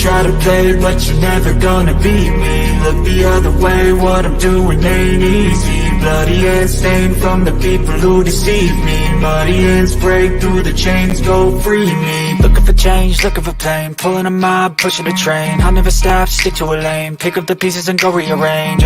try to play, but you're never gonna beat me. Look the other way, what I'm doing ain't easy. Bloody hands stained from the people who deceive me. Muddy hands break through the chains, go free me. Looking for change, looking for pain, pulling a mob, pushing a train. I'll never stop, stick to a lane, pick up the pieces and go rearrange.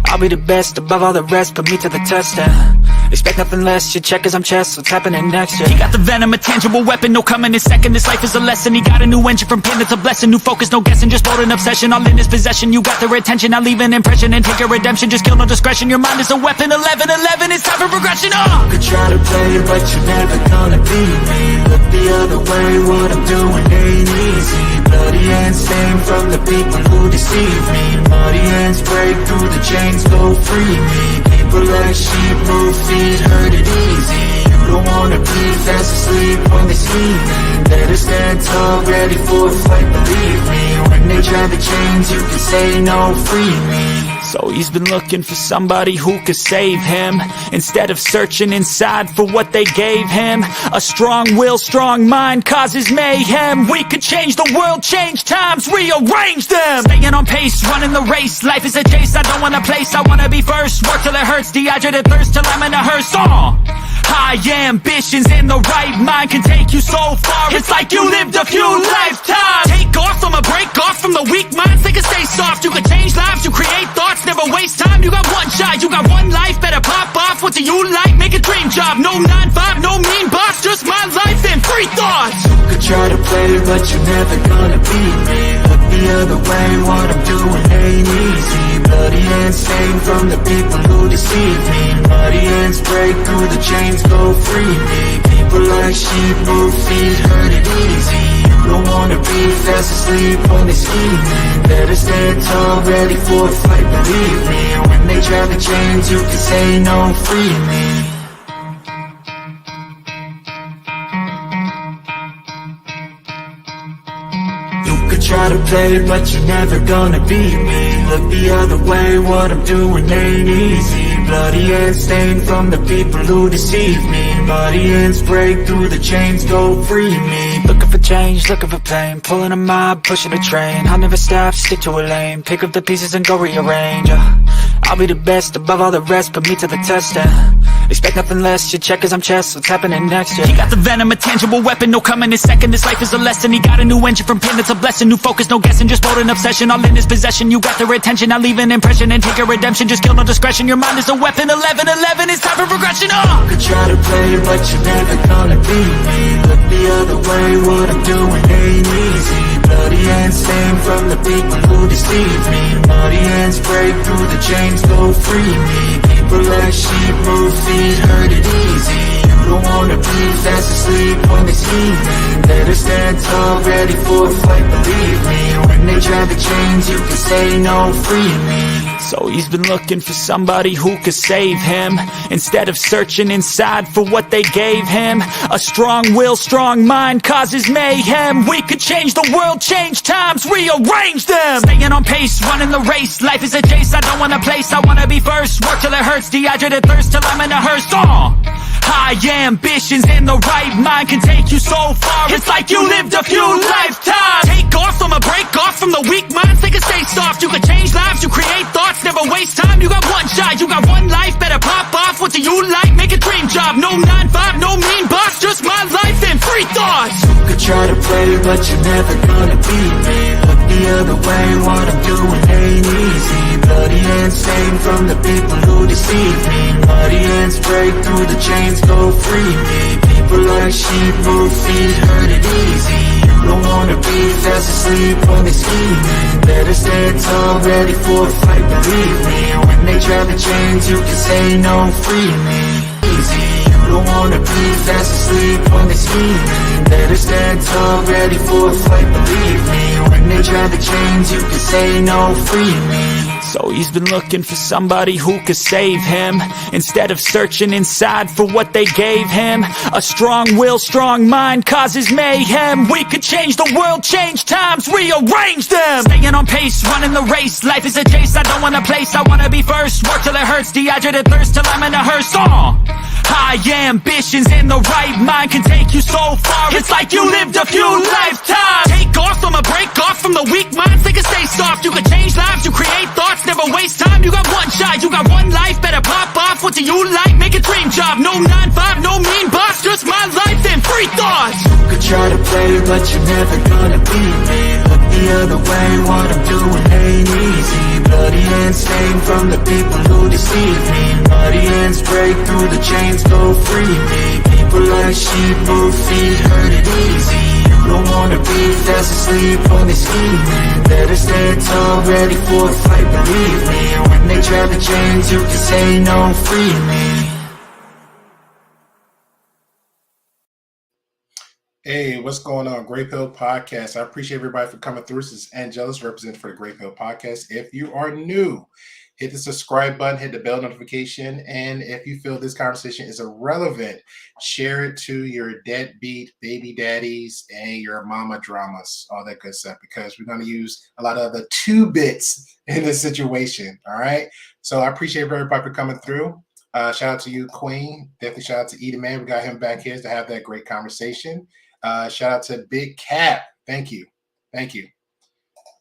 I'll be the best above all the rest, put me to the test and expect nothing less. Your check is I'm chess, what's happening next? He got the venom, a tangible weapon, no coming in second. This life is a lesson, he got a new engine. From pain it's a blessing, new focus, no guessing, just bold and obsession. All in his possession, you got their attention. I'll leave an impression and take your redemption. Just kill, no discretion, your mind is a weapon. 11-11, it's time for progression. You could try to play, but you're never gonna beat me. Look the other way, what I'm doing ain't easy. Bloody hands stained from the people who deceive me. Muddy hands break through the chains, go free me. People like sheep move feet, hurt it easy. You don't wanna be fast asleep when they scheming. Better stand tall, ready for a fight, believe me. When they try the chains, you can say no, free me. So he's been looking for somebody who could save him, instead of searching inside for what they gave him. A strong will, strong mind causes mayhem. We could change the world, change times, rearrange them. Staying on pace, running the race. Life is a chase, I don't want a place, I wanna be first. Work till it hurts, dehydrated thirst till I'm in a hearse. High ambitions in the right mind can take you so far. It's like you lived a few lifetimes. Take off, I'ma break off from the weak minds. They can stay soft, you can change lives, you create thoughts. Never waste time, you got one shot, you got one life. Better pop off, what do you like? Make a dream job, no 9-5, no mean boss. Just my life and free thoughts. You could try to play, but you're never gonna beat me. Look the other way, what I'm doing ain't easy. Bloody hands stained from the people who deceive me. Muddy hands break through the chains, go free me. People like sheep move feet, hurt it easy. You don't wanna be fast asleep when they're scheming. Better stand tall, ready for a fight, believe me. When they try the chains, you can say no, free me. Try to play, but you're never gonna beat me. Look the other way, what I'm doing ain't easy. Bloody hands stained from the people who deceive me. Muddy hands break through the chains, go free me. Looking for change, looking for pain, pulling a mob, pushing a train. I'll never stop, stick to a lane, pick up the pieces and go rearrange. I'll be the best above all the rest, put me to the test and expect nothing less. Your check is I'm chess, what's happening next? He got the venom, a tangible weapon, no coming in second. This life is a lesson, he got a new engine. From pain it's a blessing, new focus, no guessing, just bold and obsession. All in his possession, you got their attention. I'll leave an impression and take your redemption. Just kill, no discretion, your mind is a weapon. 11-11, it's time for progression. You could try to play, but you're never gonna beat me. Look the other way, what I'm doing ain't easy. Bloody hands stained from the people who deceive me. Muddy hands break through the chains, go free me. People like sheep move feet, hurt it easy. You don't wanna be fast asleep when they're scheming. Better stand tall, ready for a fight, believe me. When they try the chains, you can say no, free me. So he's been looking for somebody who could save him, instead of searching inside for what they gave him. A strong will, strong mind causes mayhem. We could change the world, change times, rearrange them. Staying on pace, running the race. Life is a chase, I don't want a place, I wanna be first. Work till it hurts, dehydrated thirst till I'm in a hearse. High ambitions in the right mind can take you so far. It's like you lived a few lifetimes. Take off, I'ma break off from the weak minds. They can stay soft, you can change lives, you create thoughts. Never waste time, you got one shot, you got one life. Better pop off, what do you like? Make a dream job, no 9-5, no mean boss. Just my life and free thoughts. You could try to play, but you're never gonna beat me. Look the other way, what I'm doing ain't easy. Bloody hands stained from the people who deceive me. Muddy hands break through the chains, go free me. People like sheep move feet, hurt it easy. You don't wanna be fast asleep when they're scheming. Better stand tall, ready for a fight, believe me. When they try the chains, you can say no, free me. Easy, you don't wanna be fast asleep when they're scheming. Better stand tall, ready for a fight, believe me. When they try the chains, you can say no, free me. So he's been looking for somebody who could save him, instead of searching inside for what they gave him. A strong will, strong mind causes mayhem. We could change the world, change times, rearrange them. Staying on pace, running the race. Life is a chase, I don't want a place, I wanna be first. Work till it hurts, dehydrated thirst till I'm in a hearse. High ambitions and the right mind can take you so far. It's like you lived a few lifetimes. Take off from a break off from the weak minds. They can stay soft. You can change lives. You create thoughts. Never waste time. You got one shot. You got one life. Better pop off. What do you like? Make a dream job. No 9-5. No mean boss. Just my life and free thoughts. You could try to play, but you're never gonna beat me. Look the other way. What I'm doing ain't easy. Bloody hands stained from the people who deceive me. Muddy hands break through the chains. Go free me. People like sheep move feet. Hurt it easy. You don't wanna be fast asleep on this scheming. Better stand tall, ready for a fight, believe me. When they try the chains, you can say no, free me. Hey, what's going on? Grey Pill Podcast. I appreciate everybody for coming through. This is Angelus, representing for the Grey Pill Podcast. If you are new, hit the subscribe button, hit the bell notification, and if you feel this conversation is irrelevant, share it to your deadbeat baby daddies and your mama dramas, all that good stuff, because we're going to use a lot of the 2 bits in this situation, all right? So I appreciate everybody for coming through. Shout out to you, Queen. Definitely shout out to Edie Man. We got him back here to have that great conversation. Shout out to Big Cap. Thank you. Thank you.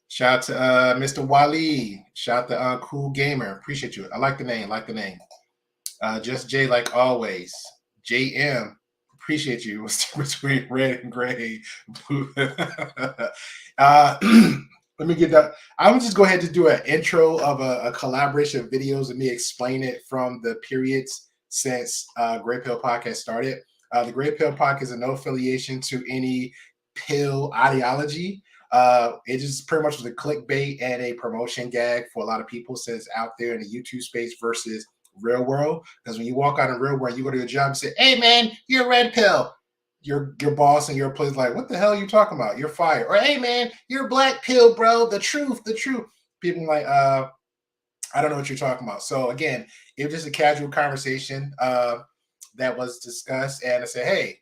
Shout out to Mr. Wally. Shout out to Cool Gamer. Appreciate you. I like the name. Just Jay, like always. JM. Appreciate you. Between red and gray. Let me get that. I would just go ahead and do an intro of a collaboration of videos and me explain it from the periods since Grey Pill Podcast started. The Grey Pill Podcast is no affiliation to any pill ideology. It just pretty much was a clickbait and a promotion gag for a lot of people since out there in the YouTube space versus real world. Because when you walk out in real world, you go to your job and say, "Hey man, you're a red pill." Your boss and your place like, "What the hell are you talking about? You're fired." Or, "Hey man, you're a black pill, bro. The truth." People like, I don't know what you're talking about. So again, it was just a casual conversation that was discussed, and I said, "Hey,"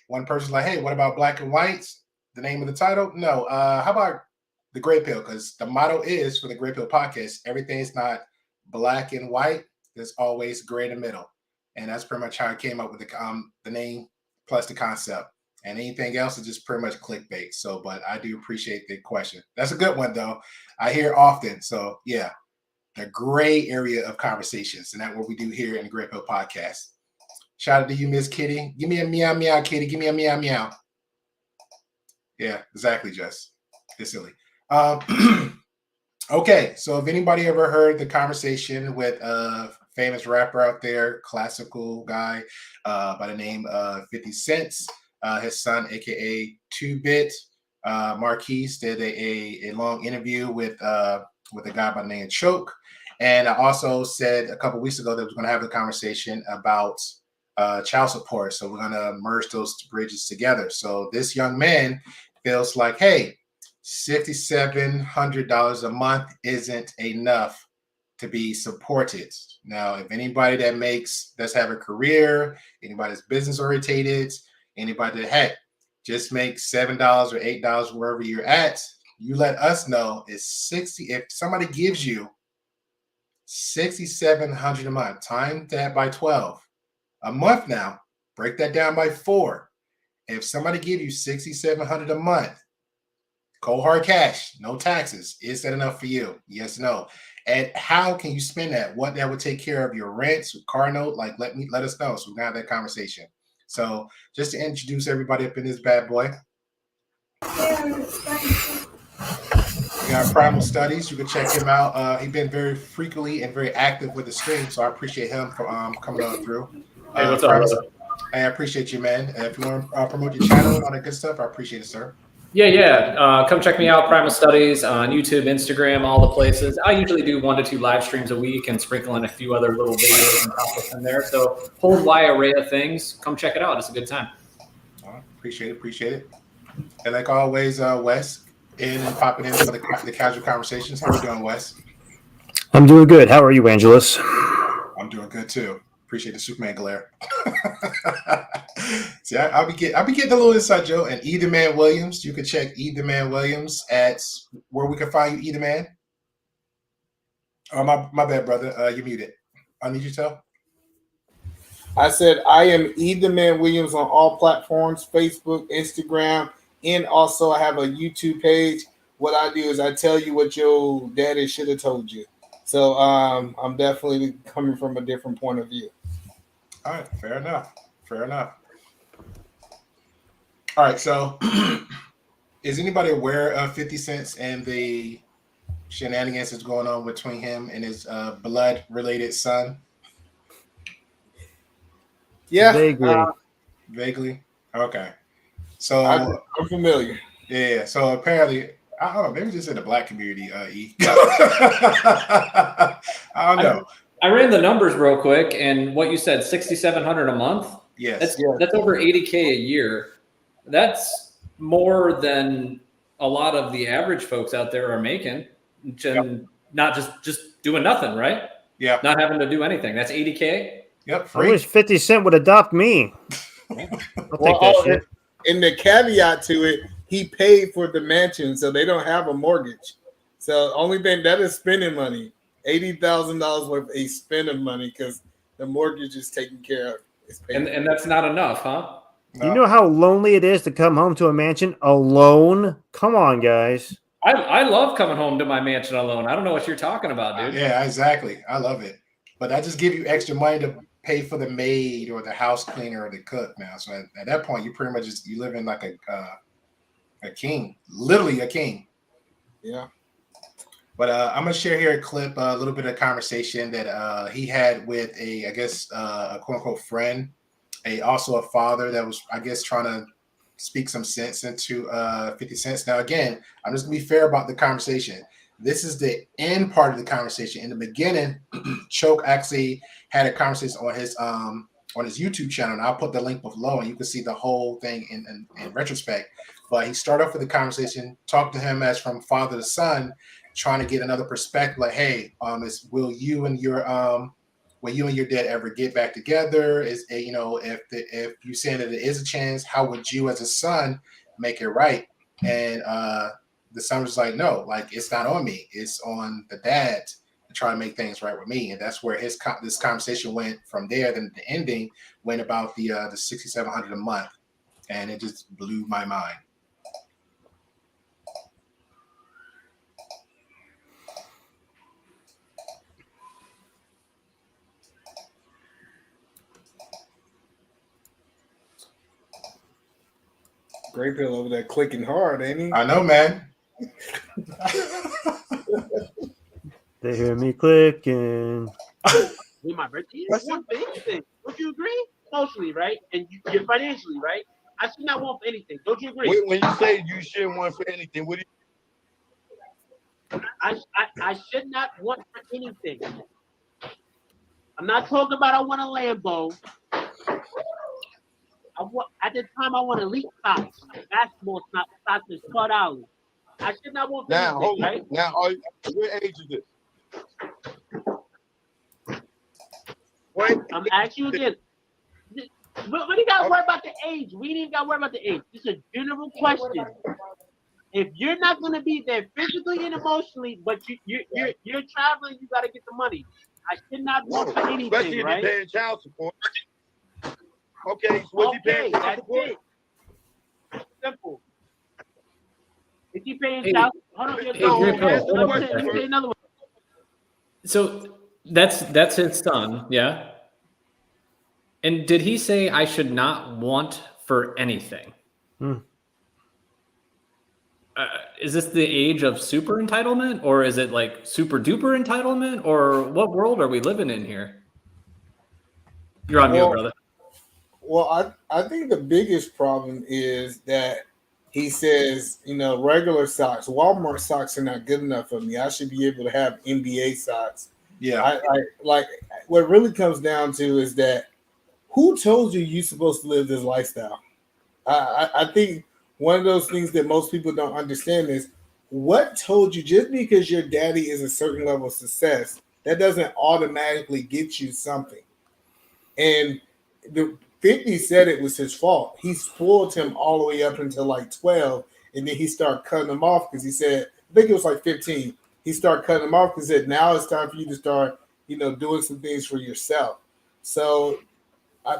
one person's like, "Hey, what about black and whites?" The name of the title? No. How about the Grey Pill? Because the motto is for the Grey Pill Podcast: everything's not black and white. There's always gray in the middle, and that's pretty much how I came up with the name plus the concept. And anything else is just pretty much clickbait. So, but I do appreciate the question. That's a good one, though. I hear often. So, yeah, the gray area of conversations, and that's what we do here in the Grey Pill Podcast. Shout out to you, Miss Kitty. Give me a meow, meow, Kitty. Give me a meow, meow. Yeah, exactly, Jess. It's silly. Okay, so if anybody ever heard the conversation with a famous rapper out there, classical guy by the name of 50 Cent, his son, aka 2-Bit, Marquise, did a long interview with a guy by the name of Choke. And I also said a couple weeks ago that we're going to have a conversation about child support. So we're going to merge those bridges together. So this young man feels like, hey, $6,700 a month isn't enough to be supported. Now, if anybody that's have a career, anybody that's business orientated, anybody that, heck, just makes $7 or $8 wherever you're at, you let us know. If somebody gives you $6,700 a month, times that by 12 a month. Now break that down by 4. If somebody give you $6,700 a month, cold hard cash, no taxes, is that enough for you? Yes, no. And how can you spend that? What that would take care of your rent, car note? Like, let us know, so we can have that conversation. So just to introduce everybody up in this bad boy, we got Primal Studies. You can check him out. He's been very frequently and very active with the stream, so I appreciate him for coming on through. Hey, what's up, brother? Hey, I appreciate you, man. If you want to promote your channel and all that good stuff, I appreciate it, sir. Yeah. Come check me out, Primal Studies, on YouTube, Instagram, all the places. I usually do 1 to 2 live streams a week and sprinkle in a few other little videos and topics in there. So whole wide array of things. Come check it out. It's a good time. Appreciate it. And like always, Wes, in and popping in for the casual conversations. How are you doing, Wes? I'm doing good. How are you, Angelus? I'm doing good too. Appreciate the Superman glare. See, I'll be getting a little inside joke. And Edie Man Williams, you can check Edie Man Williams at where we can find you, Edie Man. Oh, my bad, brother. You muted. I need you to tell. I said I am the Man Williams on all platforms, Facebook, Instagram, and also I have a YouTube page. What I do is I tell you what your daddy should have told you. So I'm definitely coming from a different point of view. All right, fair enough. Fair enough. All right, so is anybody aware of 50 Cent and the shenanigans that's going on between him and his blood-related son? Yeah, Vaguely. Vaguely? Okay. So I'm familiar. yeah, so apparently, I don't know, maybe just in the black community, E. I don't know. I ran the numbers real quick, and what you said, 6,700 a month. Yes. That's over 80K a year. That's more than a lot of the average folks out there are making. Not just doing nothing, right? Yeah. Not having to do anything. That's 80K. Yep. I Free. wish 50 Cent would adopt me. I'll take that shit. And the caveat to it, he paid for the mansion, so they don't have a mortgage. So only thing that is spending money, $80,000 worth of spending money because the mortgage is taken care of. And that's not enough, huh? No. You know how lonely it is to come home to a mansion alone? Come on, guys. I love coming home to my mansion alone. I don't know what you're talking about, dude. Yeah, exactly. I love it. But I just give you extra money to pay for the maid or the house cleaner or the cook now. So at that point, you pretty much you live in like a king, literally a king. Yeah. But I'm gonna share here a clip, a little bit of conversation that he had with a quote unquote friend, also a father that was, I guess, trying to speak some sense into 50 Cent. Now, again, I'm just gonna be fair about the conversation. This is the end part of the conversation. In the beginning, Choke actually had a conversation on his YouTube channel, and I'll put the link below, and you can see the whole thing in retrospect. But he started off with the conversation, talked to him as from father to son, trying to get another perspective. Like, hey, will you and your dad ever get back together? If you're saying that there is a chance, how would you as a son make it right? And the son was like, no, like it's not on me, it's on the dad to try to make things right with me. And that's where this conversation went from there. Then the ending went about the 6,700 a month, and it just blew my mind. Great Pill over there clicking hard, ain't he? I know, man. They hear me clicking. With my birthday, one thing. Don't you agree? Socially, right? And you're financially, right? I should not want for anything. Don't you agree? When you say you shouldn't want for anything, what do you? I should not want for anything. I'm not talking about I want a Lambo. At the time I want elite socks, basketball socks is $12. I should not want for Now, anything, hold on. right? Now, what age is this? What? I'm asking you again. But we didn't got to worry about the age. We didn't got to worry about the age. It's a general question. If you're not going to be there physically and emotionally, but you're traveling, you got to get the money. I should not want for anything, Especially if right? you're paying child support. Okay, so what's he paying child that's support? it. Simple. If you paying Hey, child, hold on, let me say another one. So that's his son, yeah. And did he say I should not want for anything? Is this the age of super entitlement, or is it like super duper entitlement, or what world are we living in here? You're on mute, brother. Well, I think the biggest problem is that he says, regular socks, Walmart socks are not good enough for me. I should be able to have NBA socks. Yeah. I like what it really comes down to is that who told you you're supposed to live this lifestyle? I think one of those things that most people don't understand is what told you just because your daddy is a certain level of success, that doesn't automatically get you something. And the 50 said it was his fault. He spoiled him all the way up until like 12, and then he started cutting him off because he said, I think it was like 15. He started cutting him off because he said, now it's time for you to start, doing some things for yourself. So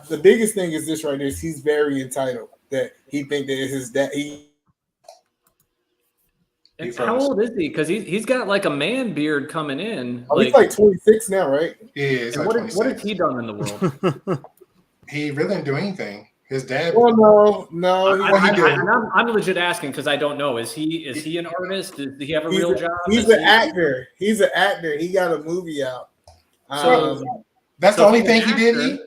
The biggest thing is this right here. Is he's very entitled that he think that it's his dad. How old is he? Because he's got like a man beard coming in. He's like 26 now, right? Yeah, he's like what 26. has he done in the world? He really didn't do anything. His dad. Well, no. I'm legit asking because I don't know. Is he an artist? Does he have a real job? He's an actor. He's an actor. He got a movie out. So that's the only thing he did.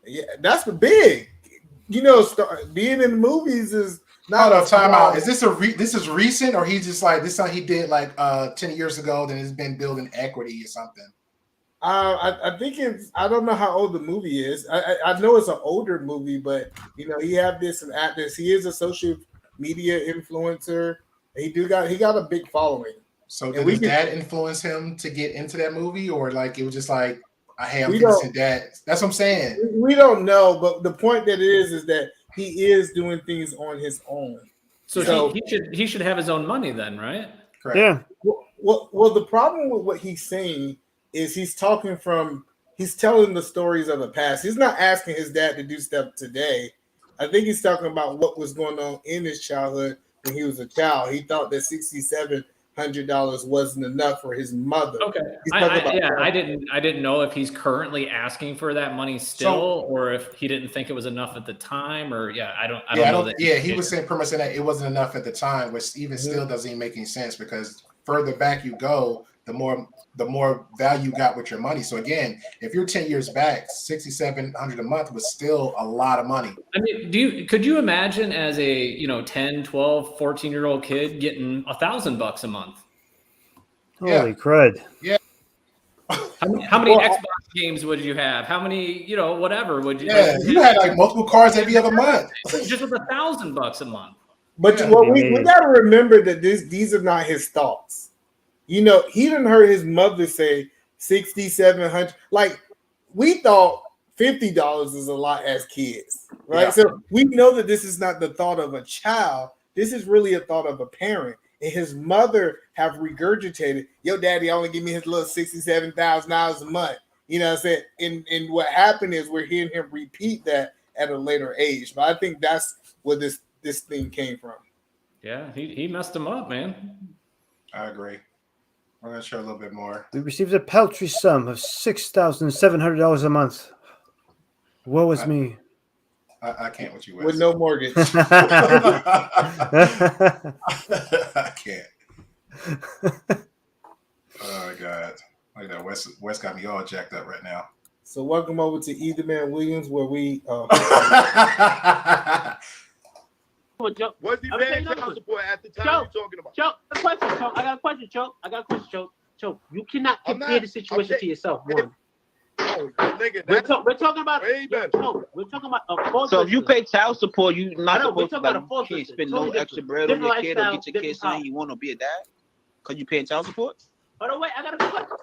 Yeah, that's the big. Being in the movies is not. Hold up, time out. Is this this is recent, or he's just like this? Something he did like 10 years ago. Then it's been building equity or something. I think it's. I don't know how old the movie is. I know it's an older movie, but he have this and at this. He is a social media influencer. He got a big following. So did his dad influence him to get into that movie, or like it was just like, hey, I'm innocent dad? That's what I'm saying. We don't know, but the point that it is that he is doing things on his own. So he should have his own money then, right? Correct. Yeah. Well, the problem with what he's saying is he's telling the stories of the past. He's not asking his dad to do stuff today. I think he's talking about what was going on in his childhood when he was a child. He thought that $6,700 wasn't enough for his mother. Okay. I didn't know if he's currently asking for that money still, or if he didn't think it was enough at the time, or I don't know. He was saying pretty much that it wasn't enough at the time, which even still doesn't even make any sense because further back you go, the more value you got with your money. So again, if you're 10 years back, $6,700 a month was still a lot of money. I mean, could you imagine as a 10, 12, 14-year-old kid getting $1,000 a month? Holy crud. Yeah. How many Xbox games would you have? How many, whatever would you? Yeah, you had like multiple cars every other month. Just with $1,000 a month. But we got to remember that these are not his thoughts. He didn't hear his mother say $6,700. Like we thought $50 is a lot as kids, right? Yeah. So we know that this is not the thought of a child. This is really a thought of a parent. And his mother have regurgitated, "Yo, daddy only give me his little $67,000 a month." You know what I'm saying? And what happened is we're hearing him repeat that at a later age. But I think that's where this thing came from. Yeah, he messed him up, man. I agree. We're going to show a little bit more. We received a paltry sum of $6,700 a month. Woe is me. I can't with you, Wes. With no mortgage. I can't. Oh, my God. Look at that. Wes got me all jacked up right now. So welcome over to Either Man Williams, where we... What's he paying child support at the time you're talking about? Choke, I got a question, Choke. You cannot compare the situation to yourself, one. Oh, nigga, we're talking about we're talking about a false. So if you pay child support, you not supposed to like, spend no extra bread on your kid or get your kid saying you want to be a dad because you paying child support. Hold on, wait, I got a question.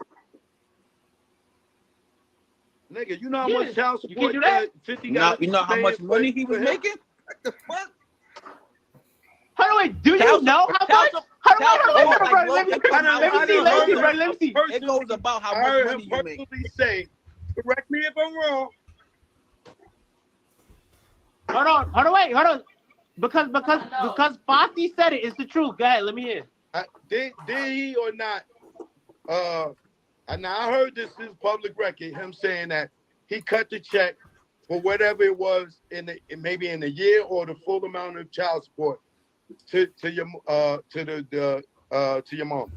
Nigga, you know how much child support? You can do that. 50 you know how much money he was making? What the fuck? Hold on, wait. Do you know how much? Let me see. It goes about how much money you make. Say, correct me if I'm wrong. Hold on. Because Fosti said it. It's the truth. Go ahead. Let me hear. Did he or not? And I heard this is public record. Him saying that he cut the check for whatever it was maybe in a year or the full amount of child support to your mom.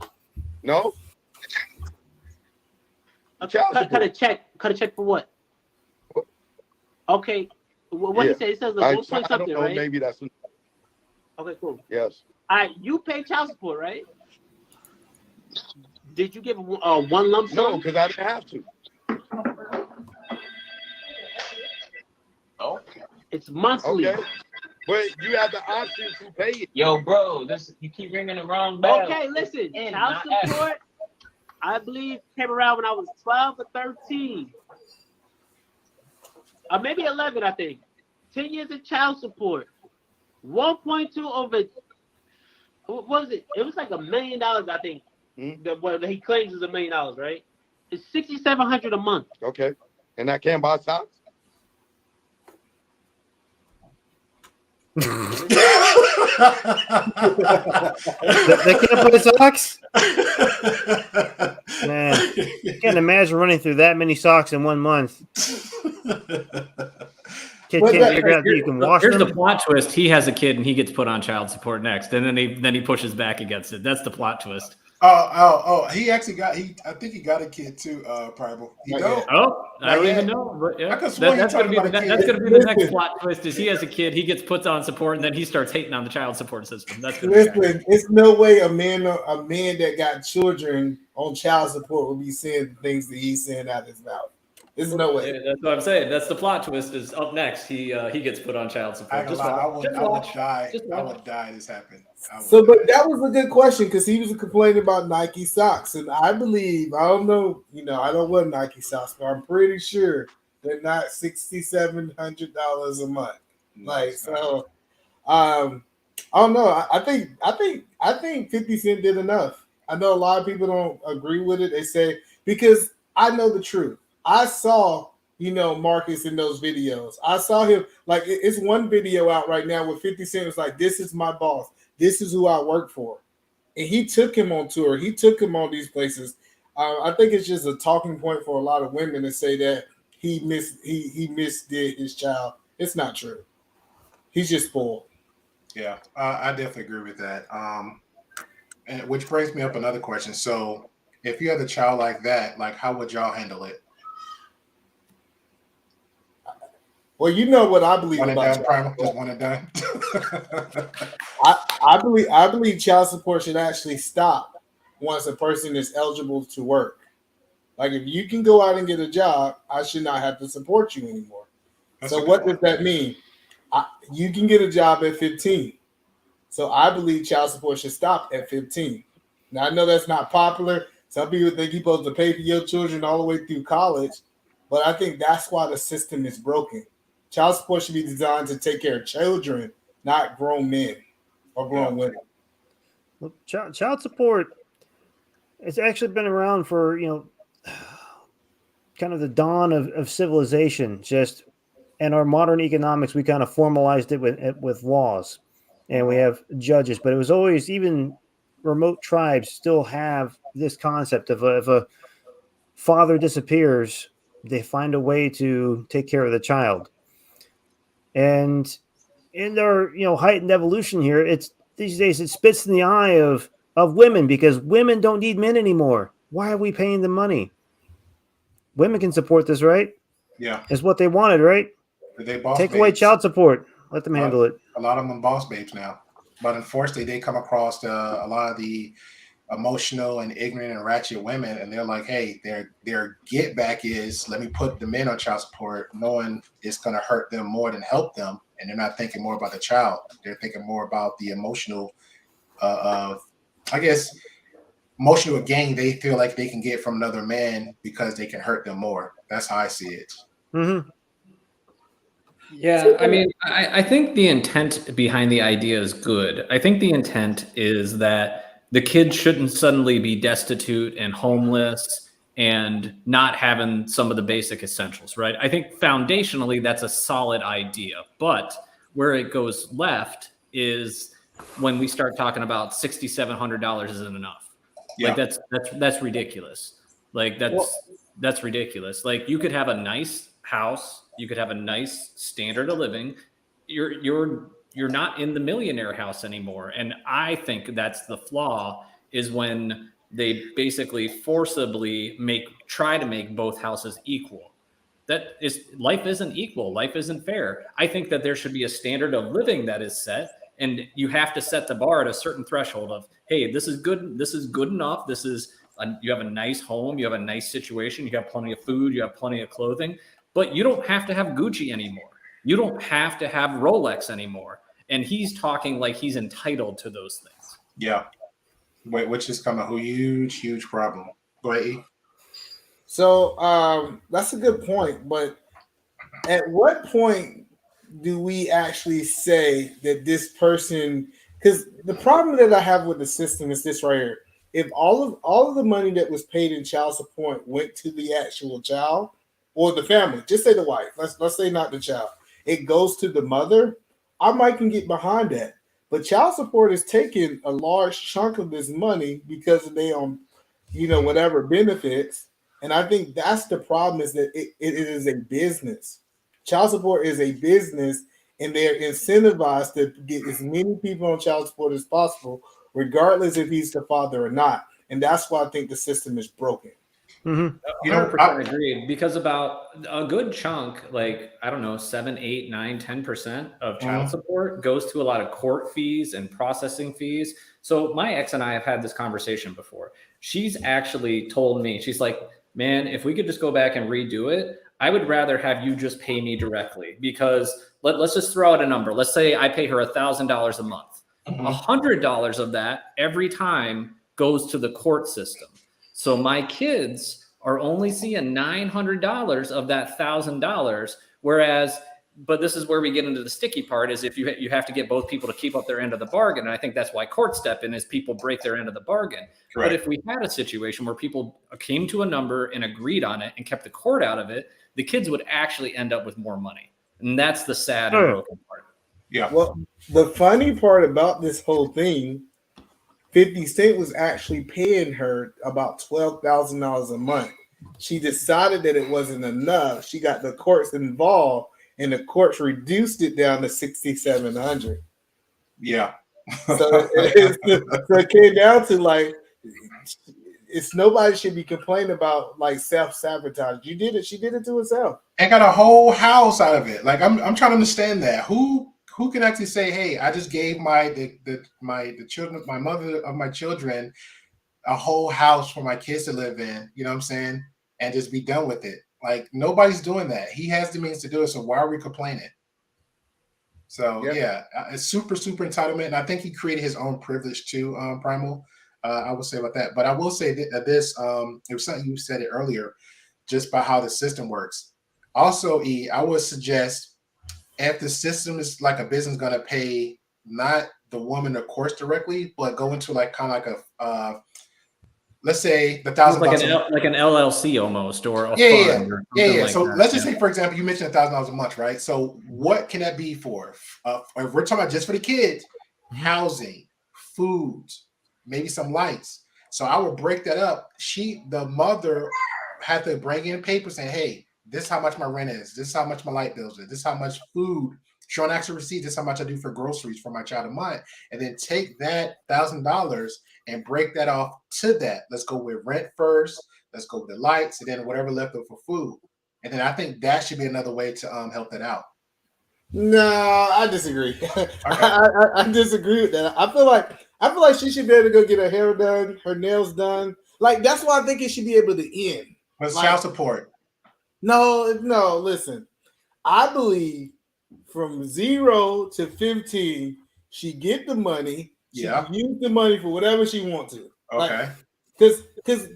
No. Cut a check for what? Okay. What he said? It says I something, don't know, right? Maybe that's. Okay, cool. Yes. All right, you pay child support, right? Did you give one lump sum? No, because I didn't have to. Okay. It's monthly. Okay. But you have the option to pay it. Yo, bro, you keep ringing the wrong bell. Okay, listen. Child support, I believe, came around when I was 12 or 13. Or maybe 11, I think. 10 years of child support. 1.2 over, what was it? It was like $1 million, I think. What he claims is $1 million, right? It's $6,700 a month. Okay. And I can't buy socks? They can't play socks? Man, I can't imagine running through that many socks in 1 month. Kid can't figure out that you can wash Here's them. the plot twist. He has a kid and he gets put on child support next. And then he pushes back against it. That's the plot twist. Oh! He actually got. I think he got a kid too. Primal. He don't. Oh, I don't yet. even know. But yeah, That's gonna be the next plot twist. Is he has a kid, he gets put on support, and then he starts hating on the child support system. That's gonna Listen, it's no way a man that got children on child support will be saying the things that he's saying out of his mouth. There's no way. Yeah, that's what I'm saying. That's the plot twist. Is up next. He gets put on child support. I would die. I would die. This happened. But that was a good question because he was complaining about Nike socks, and I believe I don't wear Nike socks, but I'm pretty sure they're not $6,700 a month. I don't know. I think 50 Cent did enough. I know a lot of people don't agree with it. They say because I know the truth. I saw, Marcus in those videos. I saw him, like, it's one video out right now where 50 Cent was like, this is my boss. This is who I work for. And he took him on tour. He took him on these places. I think it's just a talking point for a lot of women to say that he misdid his child. It's not true. He's just spoiled. Yeah, I definitely agree with that. And which brings me up another question. So if you had a child like that, like, how would y'all handle it? Well, you know what I believe about just one and done. I believe child support should actually stop once a person is eligible to work. Like, if you can go out and get a job, I should not have to support you anymore. So what does that mean? You can get a job at 15. So I believe child support should stop at 15. Now, I know that's not popular. Some people think you're supposed to pay for your children all the way through college, but I think that's why the system is broken. Child support should be designed to take care of children, not grown men or grown women. Well, child support, it's actually been around for, kind of the dawn of civilization. Just in our modern economics, we kind of formalized it with laws, and we have judges. But it was always, even remote tribes still have this concept of if a father disappears, they find a way to take care of the child. And in their heightened evolution here, it's these days it spits in the eye of women because women don't need men anymore. Why are we paying them money? Women can support this, right? Yeah, it's what they wanted, right? Take away child support, let them handle it. A lot of them boss babes now, but unfortunately, they come across a lot of the emotional and ignorant and ratchet women, and they're like, hey, their get back is, let me put the men on child support, knowing it's going to hurt them more than help them, and they're not thinking more about the child. They're thinking more about the emotional emotional gain they feel like they can get from another man because they can hurt them more. That's how I see it. Mm-hmm. Yeah, I mean, I think the intent behind the idea is good. I think the intent is that the kid shouldn't suddenly be destitute and homeless and not having some of the basic essentials, right? I think foundationally that's a solid idea, but where it goes left is when we start talking about $6,700 isn't enough. Yeah. Like that's ridiculous. Like that's ridiculous. Like, you could have a nice house, you could have a nice standard of living. You're not in the millionaire house anymore. And I think that's the flaw, is when they basically forcibly try to make both houses equal. Life isn't equal. Life isn't fair. I think that there should be a standard of living that is set, and you have to set the bar at a certain threshold of, hey, this is good. This is good enough. You have a nice home. You have a nice situation. You have plenty of food. You have plenty of clothing, but you don't have to have Gucci anymore. You don't have to have Rolex anymore. And he's talking like he's entitled to those things. Yeah. Which is kind of a huge problem. Go ahead, E. So that's a good point. But at what point do we actually say that this person, because the problem that I have with the system is this right here. If all of the money that was paid in child support went to the actual child or the family, just say the wife, let's say not the child, it goes to the mother, I might can get behind that. But child support is taking a large chunk of this money because they whatever benefits. And I think that's the problem, is that it is a business. Child support is a business, and they're incentivized to get as many people on child support as possible, regardless if he's the father or not. And that's why I think the system is broken. Mm-hmm. 100% agreed, because about a good chunk, like, I don't know, 7, 8, 9, 10% of child support goes to a lot of court fees and processing fees. So my ex and I have had this conversation before. She's actually told me, she's like, man, if we could just go back and redo it, I would rather have you just pay me directly, because let's just throw out a number. Let's say I pay her $1,000 a month. $100 of that every time goes to the court system. So my kids are only seeing $900 of that $1,000, whereas, but this is where we get into the sticky part, is if you have to get both people to keep up their end of the bargain. And I think that's why courts step in, is people break their end of the bargain. Right. But if we had a situation where people came to a number and agreed on it and kept the court out of it, the kids would actually end up with more money. And that's the sad and broken part. Yeah. Well, the funny part about this whole thing, 50 Cent was actually paying her about $12,000 a month. She decided that it wasn't enough. She got the courts involved, and the courts reduced it down to $6,700. Yeah. So it came down to, like, it's nobody should be complaining about, like, self-sabotage. You did it. She did it to herself. And got a whole house out of it. Like, I'm trying to understand that. Who can actually say, hey, I just gave the children, my mother of my children, a whole house for my kids to live in, you know what I'm saying? And just be done with it. Like, nobody's doing that. He has the means to do it. So why are we complaining? So yeah, it's super, super entitlement. And I think he created his own privilege too, Primal. I will say about that. But I will say that this, it was something you said it earlier, just by how the system works. Also, I would suggest, if the system is like a business going to pay not the woman, of course, directly, but go into like kind of like a, let's say the $1,000 like an LLC almost, or a fund. Or yeah. Like so that. Let's just say, for example, you mentioned $1,000 a month, right? So what can that be for? If we're talking about just for the kids, housing, food, maybe some lights. So I would break that up. The mother had to bring in paper saying, hey, this is how much my rent is. This is how much my light bills is. This is how much food. Showing actual receipt. This is how much I do for groceries for my child a month. And then take that $1,000 and break that off to that. Let's go with rent first. Let's go with the lights, and then whatever left over for food. And then I think that should be another way to help that out. No, I disagree. Okay. I disagree with that. I feel like she should be able to go get her hair done, her nails done. Like, that's why I think it should be able to end. But child support. No, listen. I believe from 0 to 15, she get the money. She can use the money for whatever she wants to. Okay. Because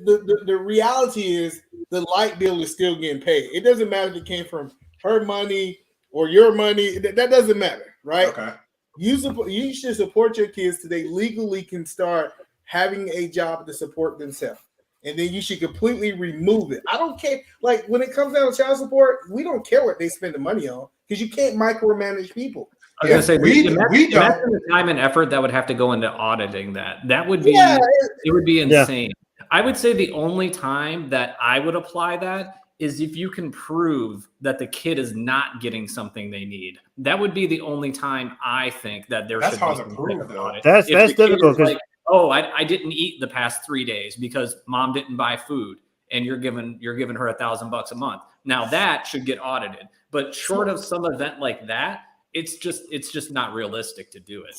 the reality is the light bill is still getting paid. It doesn't matter if it came from her money or your money. That doesn't matter, right? Okay. You should support your kids so they legally can start having a job to support themselves. And then you should completely remove it. I don't care. Like, when it comes down to child support, we don't care what they spend the money on, because you can't micromanage people. I was going to say, imagine the time and effort that would have to go into auditing that. That would be, it would be insane. Yeah. I would say the only time that I would apply that is if you can prove that the kid is not getting something they need. That would be the only time I think that there should be some type of audit. That's difficult. Like, oh, I didn't eat the past 3 days because mom didn't buy food, and you're giving her $1,000 a month. Now that should get audited. But short of some event like that, it's just not realistic to do it.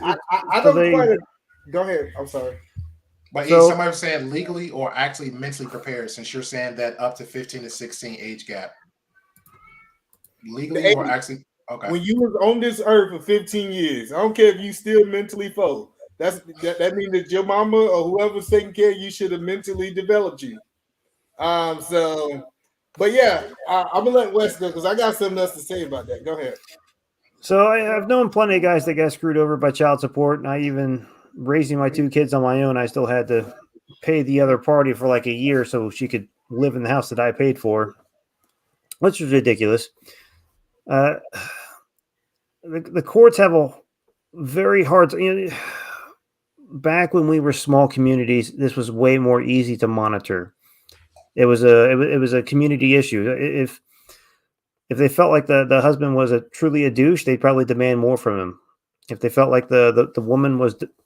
I don't quite. Go ahead. I'm sorry. But somebody was saying legally or actually mentally prepared, since you're saying that up to 15 to 16 age gap. Legally or actually, okay. When you was on this earth for 15 years, I don't care if you still mentally full. That means that your mama or whoever's taking care of you should have mentally developed you. But yeah, I'm gonna let Wes go because I got something else to say about that. Go ahead. So I've known plenty of guys that got screwed over by child support, and I even raising my 2 kids on my own, I still had to pay the other party for like a year so she could live in the house that I paid for, which was ridiculous. the courts have a very hard. Back when we were small communities, this was way more easy to monitor. It was a community issue. If they felt like the husband was truly a douche, they'd probably demand more from him. If they felt like the woman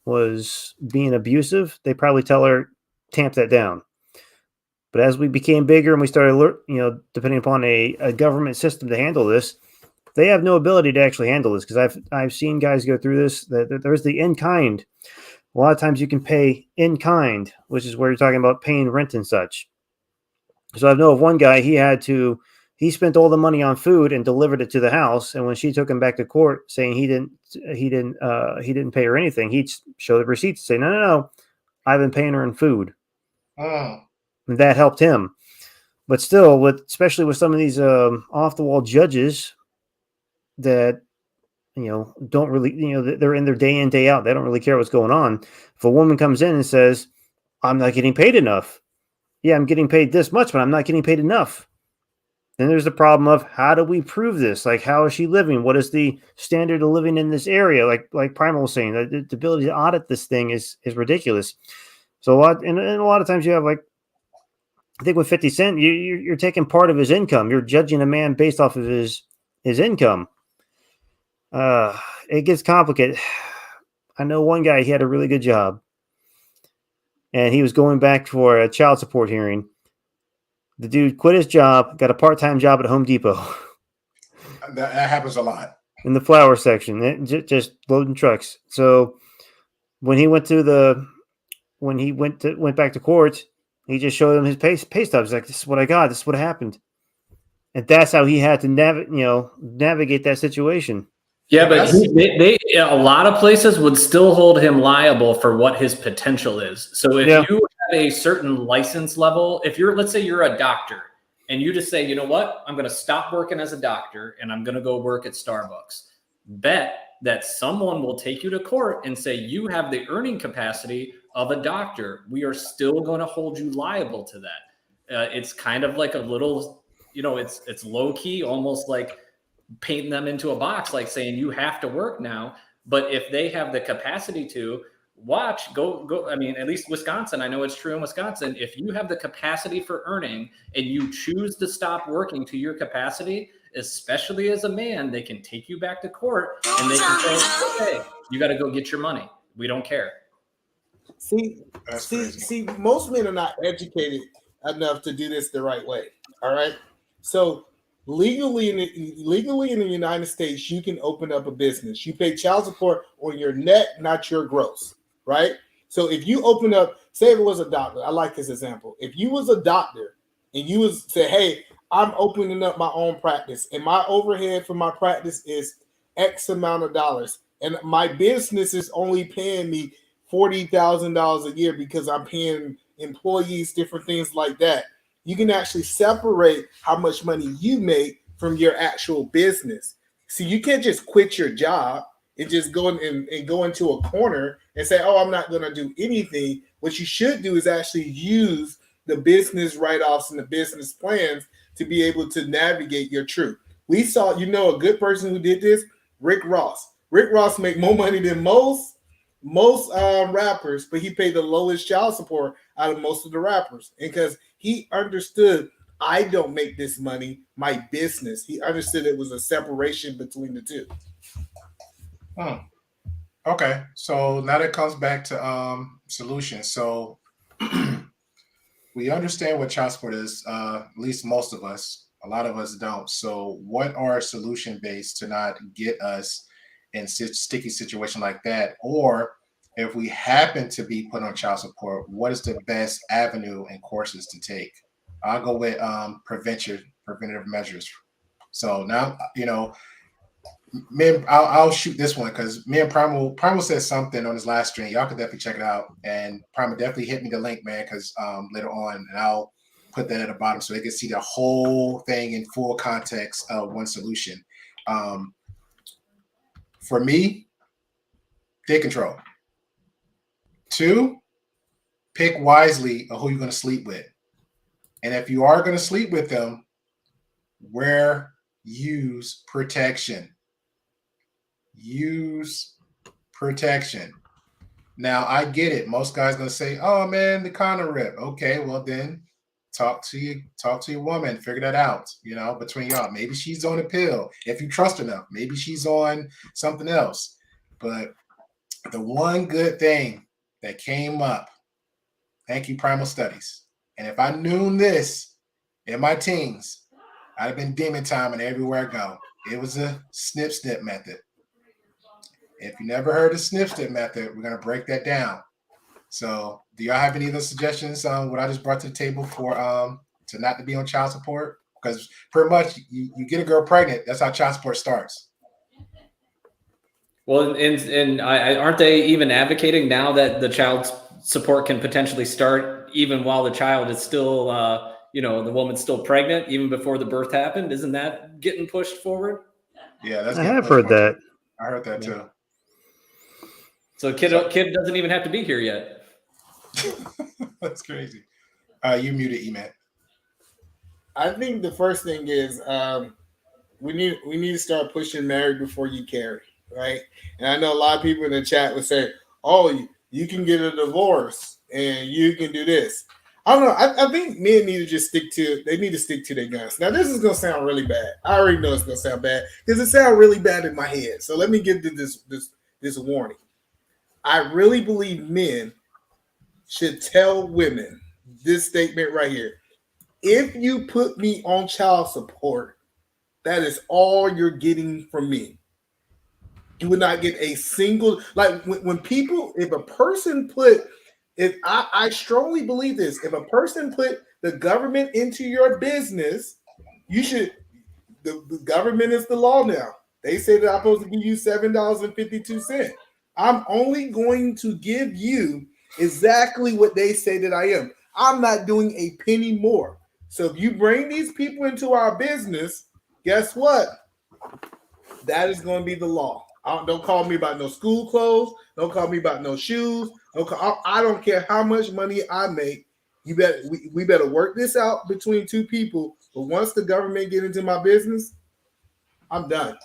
was being abusive, they probably tell her tamp that down. But as we became bigger and we started, depending upon a government system to handle this, they have no ability to actually handle this because I've seen guys go through this. There's the in kind. A lot of times you can pay in kind, which is where you're talking about paying rent and such. So I know of one guy, he spent all the money on food and delivered it to the house. And when she took him back to court saying he didn't pay her anything, he'd show the receipts and say, no, I've been paying her in food. Oh. And that helped him. But still, especially with some of these off the wall judges that, don't really, they're in their day in, day out. They don't really care what's going on. If a woman comes in and says, I'm not getting paid enough. Yeah, I'm getting paid this much, but I'm not getting paid enough. Then there's the problem of how do we prove this? Like, how is she living? What is the standard of living in this area? Like Primal was saying, the ability to audit this thing is ridiculous. So a lot of times you have I think with 50 Cent, you're taking part of his income. You're judging a man based off of his income. It gets complicated. I know one guy, he had a really good job, and he was going back for a child support hearing. The dude quit his job, got a part-time job at Home Depot. That happens a lot. In the flower section, just loading trucks. So when he went back to court, he just showed him his pay stubs. Like, this is what I got. This is what happened. And that's how he had to navigate that situation. Yeah, but a lot of places would still hold him liable for what his potential is. So if you have a certain license level, let's say you're a doctor and you just say, you know what, I'm going to stop working as a doctor and I'm going to go work at Starbucks. Bet that someone will take you to court and say you have the earning capacity of a doctor. We are still going to hold you liable to that. It's kind of like a little, it's low key, almost like painting them into a box, like saying you have to work now. But if they have the capacity to go, I mean, at least Wisconsin, I know it's true in Wisconsin. If you have the capacity for earning and you choose to stop working to your capacity, especially as a man, they can take you back to court and they can say, okay, you got to go get your money. We don't care. See, most men are not educated enough to do this the right way. All right. So legally in the United States, you can open up a business. You pay child support on your net, not your gross, right? So if you open up, say if it was a doctor, I like this example. If you was a doctor and you was say, hey, I'm opening up my own practice and my overhead for my practice is X amount of dollars, and my business is only paying me $40,000 a year because I'm paying employees, different things like that. You can actually separate how much money you make from your actual business. See, you can't just quit your job and just go and go into a corner and say, oh, I'm not going to do anything. What you should do is actually use the business write-offs and the business plans to be able to navigate your truth. We saw, a good person who did this, Rick Ross. Rick Ross make more money than most rappers, but he paid the lowest child support out of most of the rappers. And because he understood, I don't make this money, my business. He understood it was a separation between the two. Okay, so now that comes back to solutions. So we understand what child support is, at least most of us. A lot of us don't. So what are solution based to not get us in sticky situation like that? Or if we happen to be put on child support, what is the best avenue and courses to take? I'll go with preventative measures. So now, I'll shoot this one because me and Primal said something on his last stream. Y'all could definitely check it out. And Primal definitely hit me the link, man, because later on, and I'll put that at the bottom so they can see the whole thing in full context of one solution. For me, take control. 2, pick wisely of who you're going to sleep with. And if you are going to sleep with them, use protection. use protection. Now I get it. Most guys gonna say, "Oh man, the condom rip." Okay, well then talk to your woman, figure that out. Between y'all. Maybe she's on a pill. If you trust her enough, maybe she's on something else. But the one good thing that came up, thank you, Primal Studies. And if I knew this in my teens, I'd have been demon timing everywhere I go. It was a snip snip method. If you never heard of snip snip method, we're gonna break that down. So, do y'all have any other suggestions on what I just brought to the table for to not to be on child support? Because pretty much you get a girl pregnant, that's how child support starts. Well, and aren't they even advocating now that the child support can potentially start even while the child is still, the woman's still pregnant, even before the birth happened? Isn't that getting pushed forward? Yeah, I have heard that. I heard that too. So kid doesn't even have to be here yet. That's crazy. You muted, Eman. I think the first thing is we need to start pushing married before you carry, right? And I know a lot of people in the chat would say, "Oh, you can get a divorce and you can do this." I don't know. I think men need to stick to their guns. Now, this is gonna sound really bad. I already know it's gonna sound bad because it sounds really bad in my head. So let me give this warning. I really believe men should tell women this statement right here. If you put me on child support, that is all you're getting from me. You would not get a single, like when people, I strongly believe this, if a person put the government into your business, the government is the law now. They say that I'm supposed to give you $7.52. I'm only going to give you exactly what they say that I am. I'm not doing a penny more. So if you bring these people into our business, guess what? That is going to be the law. Don't call me about no school clothes. Don't call me about no shoes. I don't care how much money I make. We better work this out between two people. But once the government get into my business, I'm done.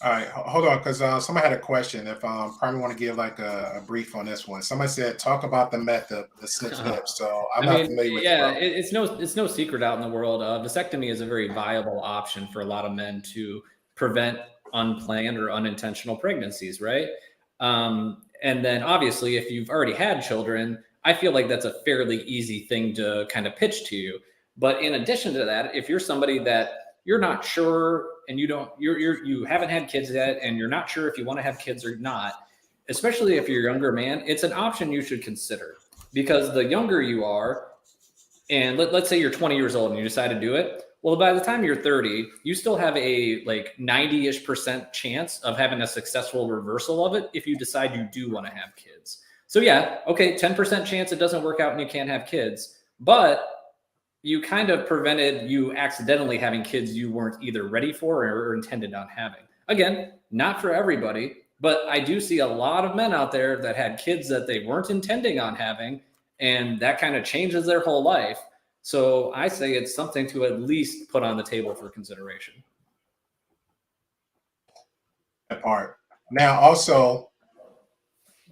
All right, hold on, because somebody had a question. If probably want to give like a brief on this one. Somebody said talk about the method, the snip snip. So I'm not familiar with it. Yeah, it's no secret out in the world. Vasectomy is a very viable option for a lot of men to prevent unplanned or unintentional pregnancies, right? And then obviously, if you've already had children, I feel like that's a fairly easy thing to kind of pitch to you. But in addition to that, if you're somebody that you're not sure and you haven't had kids yet and you're not sure if you want to have kids or not, especially if you're a younger man, it's an option you should consider, because the younger you are, and let's say you're 20 years old and you decide to do it. Well, by the time you're 30, you still have a 90-ish% chance of having a successful reversal of it if you decide you do want to have kids. So yeah, okay, 10% chance it doesn't work out and you can't have kids, but you kind of prevented you accidentally having kids you weren't either ready for or intended on having. Again, not for everybody, but I do see a lot of men out there that had kids that they weren't intending on having, and that kind of changes their whole life. So I say it's something to at least put on the table for consideration. That part. Now, also,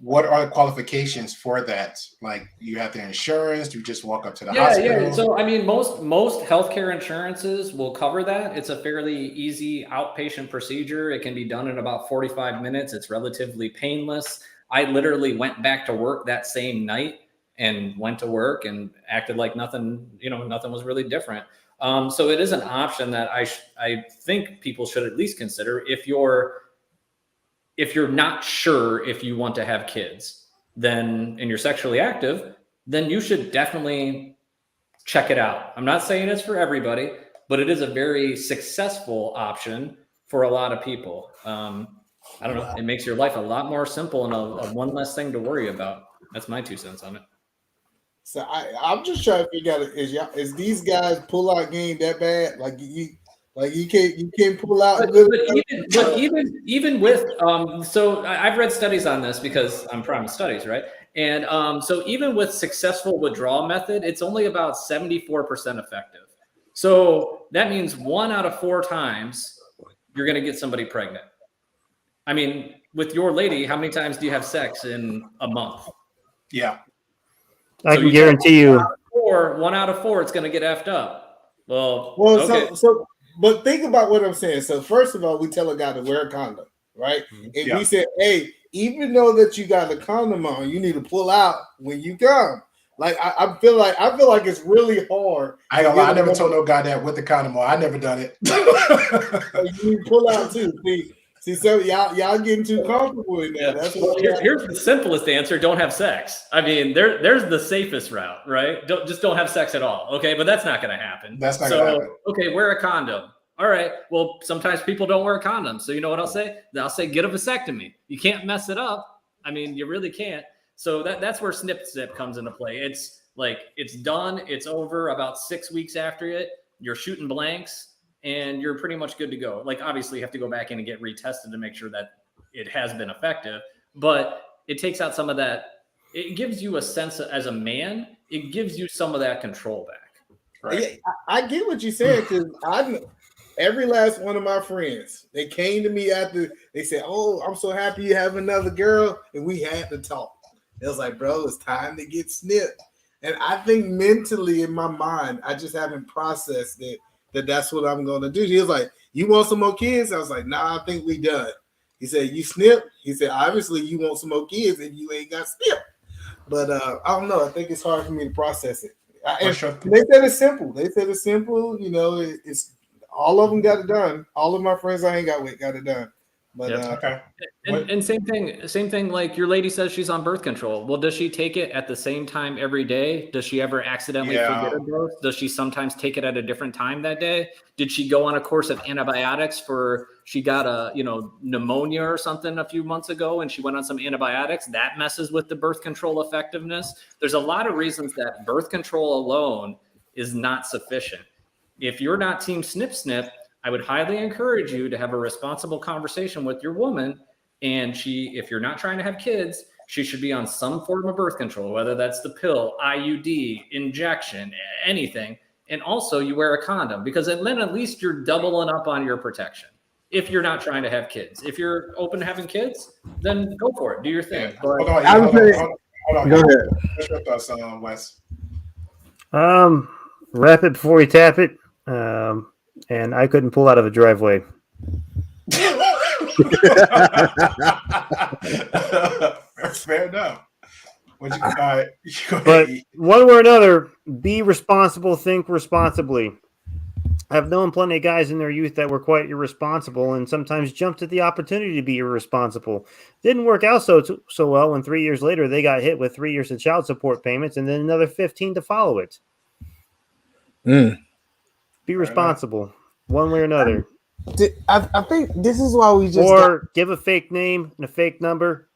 what are the qualifications for that? Like, you have the insurance? Do you just walk up to the hospital? Yeah. So, I mean, most healthcare insurances will cover that. It's a fairly easy outpatient procedure. It can be done in about 45 minutes. It's relatively painless. I literally went back to work that same night and went to work and acted like nothing was really different. So it is an option that I think people should at least consider if you're not sure if you want to have kids, and you're sexually active, then you should definitely check it out. I'm not saying it's for everybody, but it is a very successful option for a lot of people. I don't know. It makes your life a lot more simple and a one less thing to worry about. That's my 2 cents on it. So I'm just trying to figure out, is these guys pull out game that bad? You can't pull out. But even with so I've read studies on this because I'm Primal Studies, right? And so even with successful withdrawal method, it's only about 74% effective. So that means 1 out of 4 times you're going to get somebody pregnant. I mean, with your lady, how many times do you have sex in a month? Yeah. I can guarantee you. 1 out of 4, it's going to get effed up. Well, okay. But think about what I'm saying. So first of all, we tell a guy to wear a condom, right? And we say, hey, even though that you got a condom on, you need to pull out when you come. Like I feel like it's really hard. I ain't gonna lie, I never told no guy that with the condom on. I never done it. You pull out too. See, so y'all getting too comfortable in that. Yeah. That's well, here's the simplest answer: don't have sex. I mean, there's the safest route, right? Don't have sex at all. Okay, but that's not going to happen. That's not going to happen. Okay, wear a condom. All right. Well, sometimes people don't wear a condom, so you know what I'll say? I'll say get a vasectomy. You can't mess it up. I mean, you really can't. So that's where snip comes into play. It's like it's done. It's over about 6 weeks after it. You're shooting blanks. And you're pretty much good to go. Like, obviously, you have to go back in and get retested to make sure that it has been effective. But it takes out some of that. It gives you a sense of, as a man, it gives you some of that control back. Right. Yeah, I get what you said because every last one of my friends, they came to me after they said, "Oh, I'm so happy you have another girl," and we had to talk. It was like, bro, it's time to get snipped. And I think mentally in my mind, I just haven't processed it. That's what I'm going to do. He was like, you want some more kids? I was like, nah, I think we done. He said, you snip? He said, obviously you want some more kids and you ain't got snip. But I don't know. I think it's hard for me to process it. They said it's simple. You know, it's all of them got it done. All of my friends I ain't got with got it done. But okay. And same thing. Like your lady says she's on birth control. Well, does she take it at the same time every day? Does she ever accidentally forget her dose? Does she sometimes take it at a different time that day? Did she go on a course of antibiotics she got a pneumonia or something a few months ago and she went on some antibiotics? That messes with the birth control effectiveness. There's a lot of reasons that birth control alone is not sufficient. If you're not team snip, I would highly encourage you to have a responsible conversation with your woman. And if you're not trying to have kids, she should be on some form of birth control, whether that's the pill, IUD, injection, anything. And also you wear a condom because then at least you're doubling up on your protection. If you're not trying to have kids, if you're open to having kids, then go for it. Do your thing. Yeah. Hold on. Go ahead. What's your thoughts on Wes? Wrap it before you tap it. And I couldn't pull out of a driveway. Fair enough. But one way or another, be responsible, think responsibly. I've known plenty of guys in their youth that were quite irresponsible and sometimes jumped at the opportunity to be irresponsible. Didn't work out so well when 3 years later they got hit with 3 years of child support payments and then another 15 to follow it. Be responsible, one way or another. I think this is why we just give a fake name and a fake number.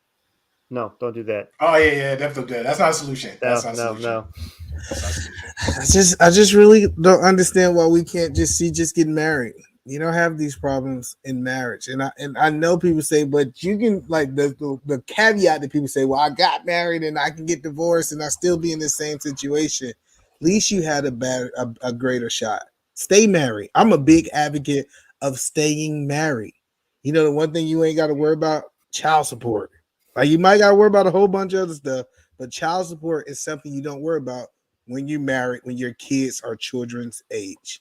No, don't do that. Oh yeah, definitely do that. That's not a solution. No. I just really don't understand why we can't just get married. You don't have these problems in marriage, and I know people say, but you can like the caveat that people say, well, I got married and I can get divorced and I still be in the same situation. At least you had a greater shot. Stay married. I'm a big advocate of staying married. You know, the one thing you ain't got to worry about, child support. Like you might got to worry about a whole bunch of other stuff, but child support is something you don't worry about when you're married, when your kids are children's age.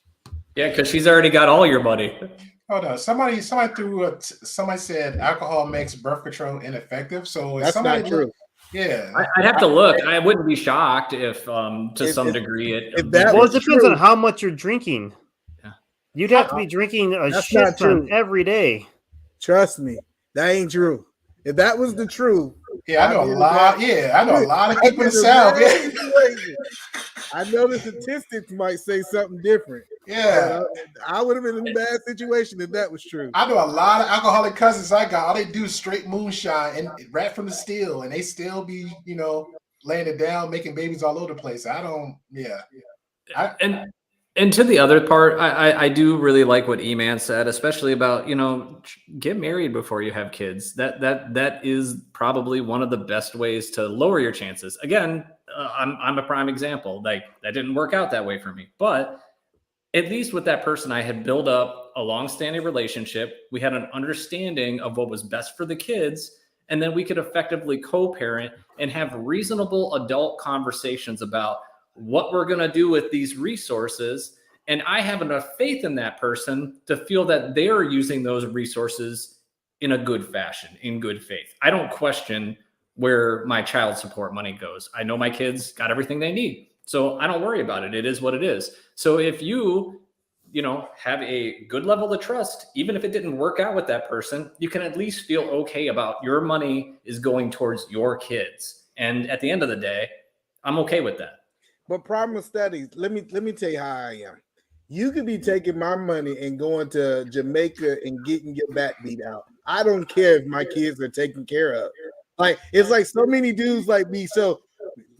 Yeah, because she's already got all your money. Hold on. Somebody said alcohol makes birth control ineffective. So that's not true. Yeah, I'd have to look. I wouldn't be shocked if some degree it. It depends on how much you're drinking. Yeah. You'd have to be drinking a shit ton every day. Trust me, that ain't true. If that was the truth, I know a lot. I know a lot of people in the South. I know the statistics might say something different. Yeah, I would have been in a bad situation if that was true. I know a lot of alcoholic cousins I got. All they do is straight moonshine and right from the still, and they still be, laying it down, making babies all over the place. I don't. Yeah. And to the other part, I do really like what E-Man said, especially about, get married before you have kids. That is probably one of the best ways to lower your chances. Again, I'm a prime example. Like that didn't work out that way for me, but at least with that person, I had built up a long-standing relationship. We had an understanding of what was best for the kids, and then we could effectively co-parent and have reasonable adult conversations about what we're going to do with these resources. And I have enough faith in that person to feel that they're using those resources in a good fashion, in good faith. I don't question where my child support money goes. I know my kids got everything they need. So I don't worry about it. It is what it is. So if you have a good level of trust, even if it didn't work out with that person, you can at least feel okay about your money is going towards your kids. And at the end of the day, I'm okay with that. But Primal Studies, let me tell you how I am. You could be taking my money and going to Jamaica and getting your back beat out. I don't care if my kids are taken care of. Like, it's like so many dudes like me. So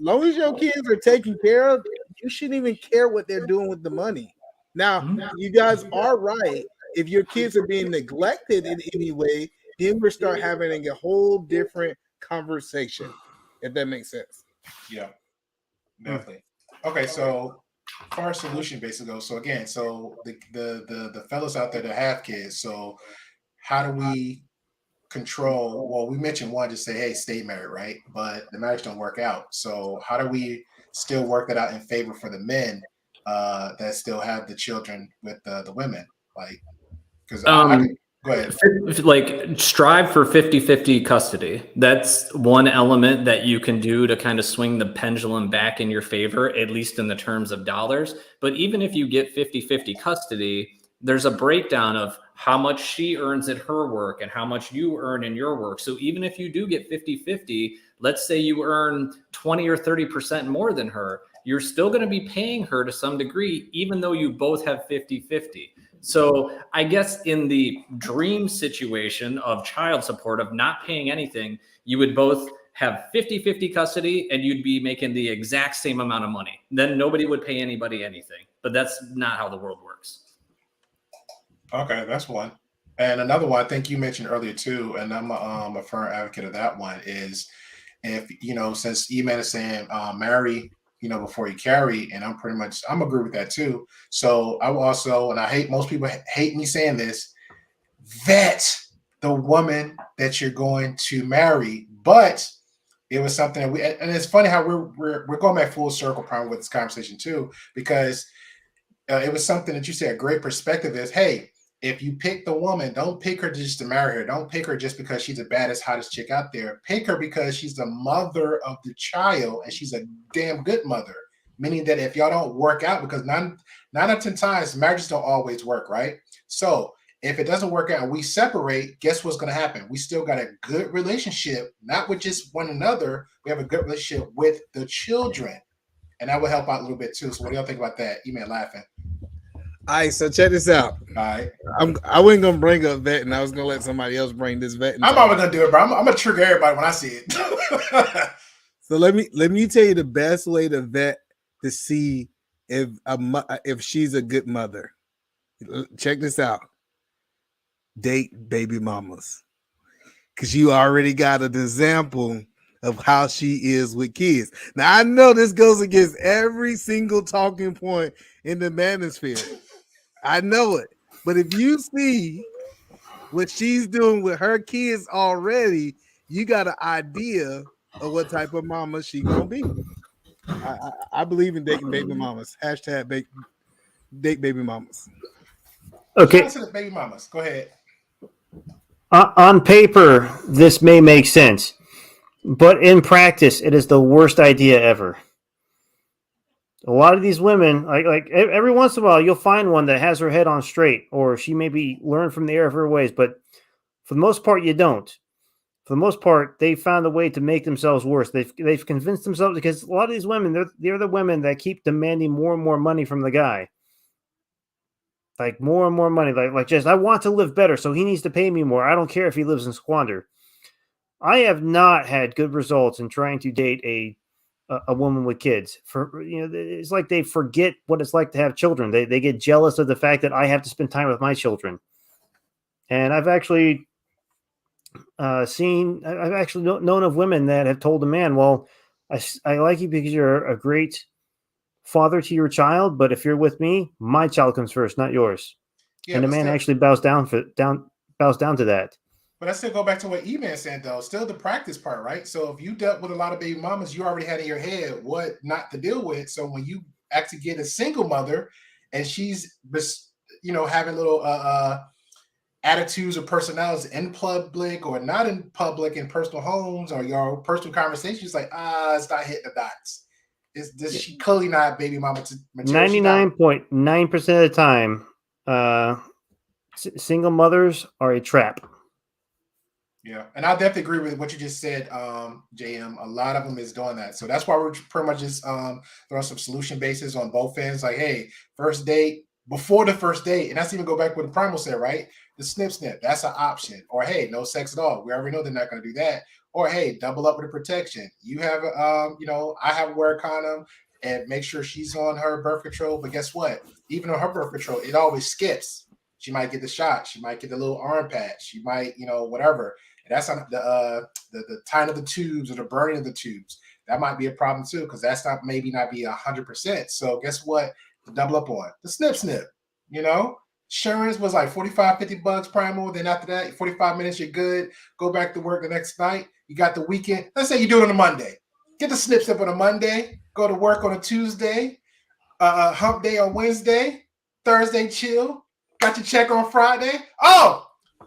long as your kids are taken care of, you shouldn't even care what they're doing with the money. Now, you guys are right. If your kids are being neglected in any way, then we start having a whole different conversation, if that makes sense. Yeah, definitely. Okay, so for our solution basically goes. So again, so the fellas out there that have kids. So how do we control? Well, we mentioned one, just say, hey, stay married, right? But the marriage don't work out. So how do we still work that out in favor for the men that still have the children with the women? Like, because go ahead. Like, strive for 50-50 custody. That's one element that you can do to kind of swing the pendulum back in your favor, at least in the terms of dollars. But even if you get 50-50 custody, there's a breakdown of how much she earns at her work and how much you earn in your work. So even if you do get 50-50, let's say you earn 20 or 30% more than her, you're still going to be paying her to some degree, even though you both have 50-50. So I guess in the dream situation of child support, of not paying anything, you would both have 50-50 custody and you'd be making the exact same amount of money. Then nobody would pay anybody anything. But that's not how the world works. Okay, that's one. And another one I think you mentioned earlier too, and I'm a firm advocate of that one, is if, since E-Man is saying marry, before you carry, and I'm agree with that too. So I will also, and I hate, most people hate me saying this, vet the woman that you're going to marry. But it was something that and it's funny how we're going back full circle probably with this conversation too, because it was something that you said, a great perspective is, hey, if you pick the woman, don't pick her just to marry her. Don't pick her just because she's the baddest, hottest chick out there. Pick her because she's the mother of the child, and she's a damn good mother. Meaning that if y'all don't work out, because nine out of 10 times marriages don't always work, right? So if it doesn't work out and we separate, guess what's going to happen? We still got a good relationship, not with just one another. We have a good relationship with the children, and that will help out a little bit too. So what do y'all think about that? You may laughing. All right, so check this out. All right. I wasn't gonna bring up vet, and I was gonna let somebody else bring this vet. I'm always gonna do it, bro. I'm gonna trigger everybody when I see it. So let me tell you the best way to vet to see if she's a good mother. Check this out. Date baby mamas, because you already got an example of how she is with kids. Now I know this goes against every single talking point in the manosphere. I know it, but if you see what she's doing with her kids already, you got an idea of what type of mama she gonna be. I believe in dating baby mamas. Hashtag date baby mamas. Okay. Shout out to the baby mamas. Go ahead. On paper, this may make sense, but in practice, it is the worst idea ever. A lot of these women, like every once in a while, you'll find one that has her head on straight, or she maybe learned from the error of her ways. But for the most part, you don't. For the most part, they found a way to make themselves worse. They've convinced themselves, because a lot of these women, they're the women that keep demanding more and more money from the guy. Like more and more money. Like just, I want to live better, so he needs to pay me more. I don't care if he lives in squander. I have not had good results in trying to date a woman with kids. It's like they forget what it's like to have children. They get jealous of the fact that I have to spend time with my children. And I've actually known of women that have told a man, well, I like you because you're a great father to your child, but if you're with me, my child comes first, not yours. Yeah, and the but man still, actually bows down to that. but I still go back to what E-Man said though. Still the practice part, right? So if you dealt with a lot of baby mamas, you already had in your head what not to deal with. So when you actually get a single mother, and she's having little attitudes or personalities in public or not in public in personal homes or your personal conversations, like it's not hitting the dots. She clearly not baby mama material. 99.9% of the time, single mothers are a trap. Yeah, and I definitely agree with what you just said, JM. A lot of them is doing that, so that's why we're pretty much just throwing some solution bases on both ends. Like, hey, first date, before the first date, and that's even go back to what the Primal said, right? The snip, that's an option. Or hey, no sex at all. We already know they're not going to do that. Or hey, double up with the protection. You have I have a wear condom and make sure she's on her birth control. But guess what? Even on her birth control, it always skips. She might get the shot. She might get the little arm patch. She might, whatever. And that's on the tying of the tubes or the burning of the tubes. That might be a problem too, because that's not be 100%. So guess what? To double up on the snip. Insurance was like $45-$50 Primal. Then after that, 45 minutes, you're good. Go back to work the next night. You got the weekend. Let's say you do it on a Monday. Get the snip on a Monday. Go to work on a Tuesday. Hump day on Wednesday. Thursday, chill. Got your check on Friday. Oh,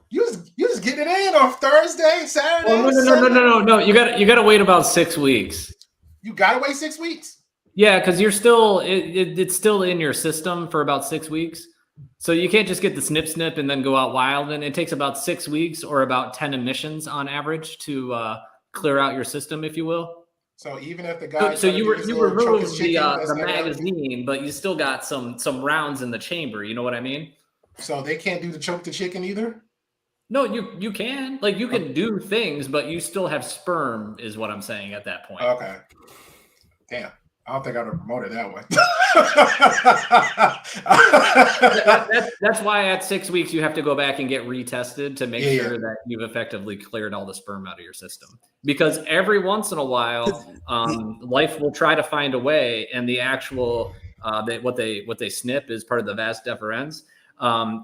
you just getting it in on Thursday, Saturday. Oh, no. You got to wait about 6 weeks. You got to wait 6 weeks? Yeah, because you're still it's still in your system for about 6 weeks. So you can't just get the snip and then go out wild. And it takes about 6 weeks or about 10 emissions on average to clear out your system, if you will. So even if the guy you removed the magazine, but you still got some rounds in the chamber. You know what I mean? So they can't do the choke the chicken either? No, you can. Like, you can do things, but you still have sperm, is what I'm saying at that point. Okay. Damn. I don't think I would promote it that way. That's why at 6 weeks you have to go back and get retested to make sure that you've effectively cleared all the sperm out of your system. Because every once in a while, life will try to find a way, and the actual what they snip is part of the vas deferens.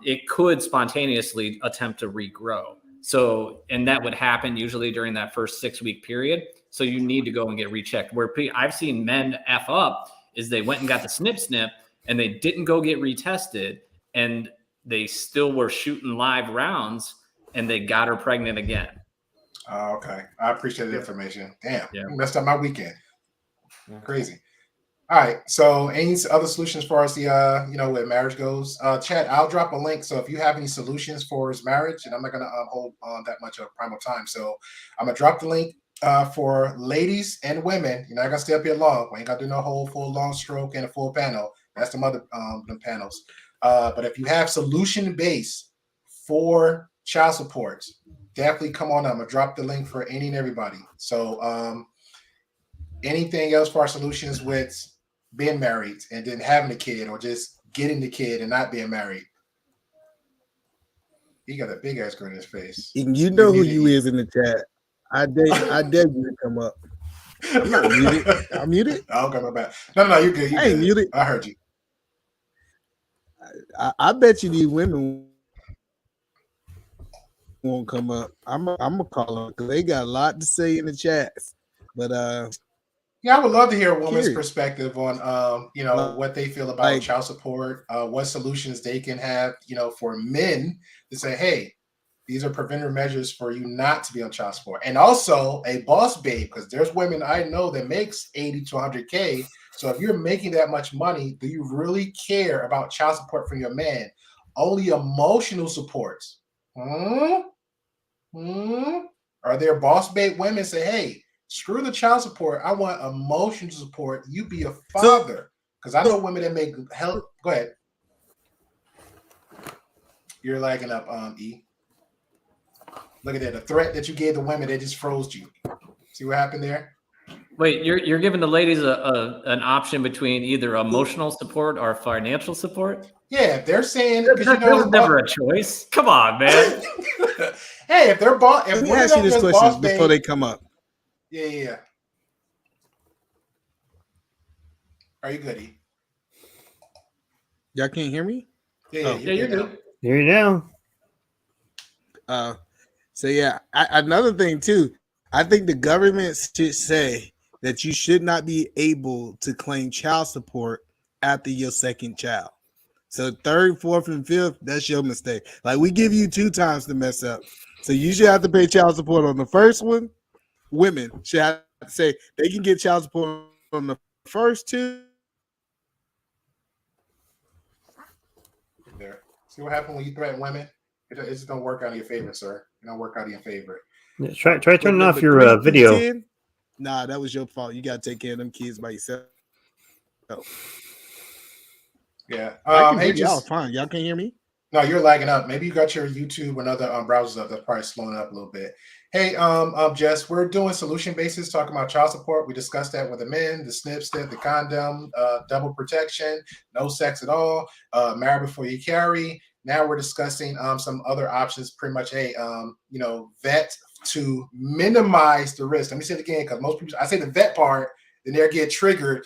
It could spontaneously attempt to regrow. So, and that would happen usually during that first 6 week period. So you need to go and get rechecked. Where I've seen men F up is they went and got the snip and they didn't go get retested, and they still were shooting live rounds, and they got her pregnant again. Oh, okay. I appreciate the information. Damn. Yeah. Messed up my weekend. Crazy. All right. So any other solutions for us, where marriage goes? Chad, I'll drop a link. So if you have any solutions for his marriage, and I'm not going to hold on that much of Primal time. So I'm going to drop the link for ladies and women. You're not going to stay up here long. We ain't got to do no whole full long stroke and a full panel. That's the other them panels. But if you have solution base for child support, definitely come on. I'm going to drop the link for any and everybody. So anything else for our solutions with being married and then having a kid, or just getting the kid and not being married? He got a big ass grin in his face. You know who you is in the chat. I dare you to come up. I'm not muted. I'm muted. Oh, okay, my bad. No, you're good. I ain't muted. I heard you. I bet you these women won't come up. I'm gonna call them because they got a lot to say in the chats. But yeah, I would love to hear a woman's perspective on what they feel about child support, what solutions they can have, for men to say, hey, these are preventative measures for you not to be on child support. And also a boss babe, because there's women I know that makes 80 to 100K. So if you're making that much money, do you really care about child support from your man? Only emotional support. Are there boss babe women say, hey, screw the child support, I want emotional support. You be a father. Because I know women that make help. Go ahead. You're lagging up, E. Look at that. The threat that you gave the women, they just froze you. See what happened there? Wait, you're giving the ladies an option between either emotional support or financial support? Yeah, they're saying that was never a choice. Come on, man. Hey, if they're boss, let me ask you this question before they come up. Yeah. Are you good, E? Y'all can't hear me? Yeah, You're good. Here you now. So yeah, another thing too. I think the government should say that you should not be able to claim child support after your second child. So third, fourth, and fifth, that's your mistake. Like we give you 2 times to mess up. So you should have to pay child support on the first one. Women should have to say they can get child support on the first 2. There. See what happened when you threaten women? It just don't work out in your favor, sir. It don't work out in your favor. Yeah, try turning off Number your 3 through video. 10, nah, that was your fault. You gotta take care of them kids by yourself. Yeah. I can Hey, hear y'all just fine. Y'all can hear me? no, you're lagging up. Maybe you got your YouTube and other browsers up. That's probably slowing up a little bit. Hey, Jess, we're doing solution basis, talking about child support. We discussed that with the men, the snip, the condom, double protection, no sex at all, marry before you carry. Now we're discussing some other options. Pretty much, vet to minimize the risk. Let me say it again, because most people, I say the vet part, then they get triggered.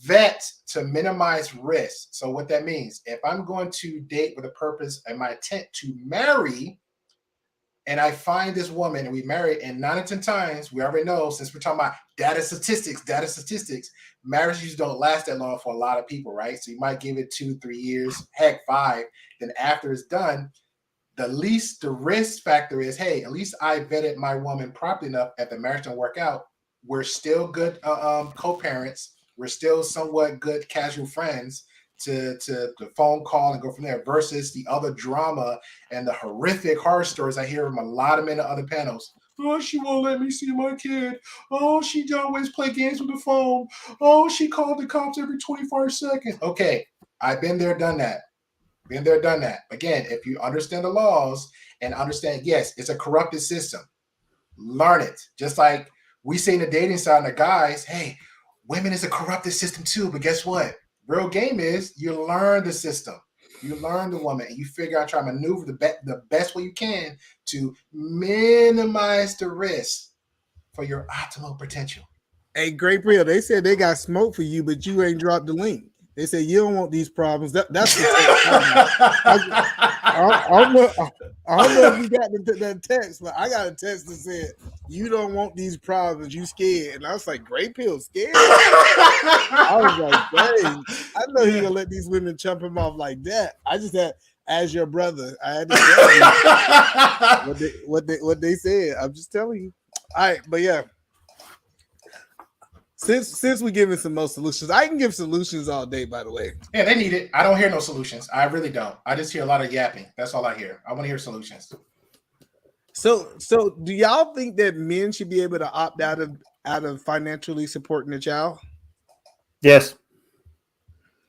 Vet to minimize risk. So what that means, if I'm going to date with a purpose and my intent to marry, and I find this woman and we marry, and 9 or 10 times, we already know, since we're talking about data statistics, marriages don't last that long for a lot of people, right? So you might give it 2-3 years, heck 5. Then after it's done, the risk factor is, hey, at least I vetted my woman properly enough. If the marriage don't work out, we're still good co-parents. We're still somewhat good casual friends to the phone call and go from there, versus the other drama and the horrific horror stories I hear from a lot of men on other panels. Oh, she won't let me see my kid. Oh, she always play games with the phone. Oh, she called the cops every 24 seconds. Okay, I've been there, done that. Again, if you understand the laws and understand, yes, it's a corrupted system. Learn it. Just like we say in the dating side, the guys, hey, women is a corrupted system too, but guess what? Real game is you learn the system. You learn the woman, and you figure out, try to maneuver the best way you can to minimize the risk for your optimal potential. Hey, Great Prill, they said they got smoke for you, but you ain't dropped the link. They said you don't want these problems. That's the I don't know if you got that text, but I got a text that said you don't want these problems. You scared, and I was like, Great Pill scared. I was like, dang, I know he gonna let these women chump him off like that. I just had, as your brother, I had to tell you what they said. I'm just telling you. All right, but yeah. Since we're giving some more solutions, I can give solutions all day, by the way. Yeah, they need it. I don't hear no solutions. I really don't. I just hear a lot of yapping. That's all I hear. I want to hear solutions. So do y'all think that men should be able to opt out of financially supporting a child? Yes.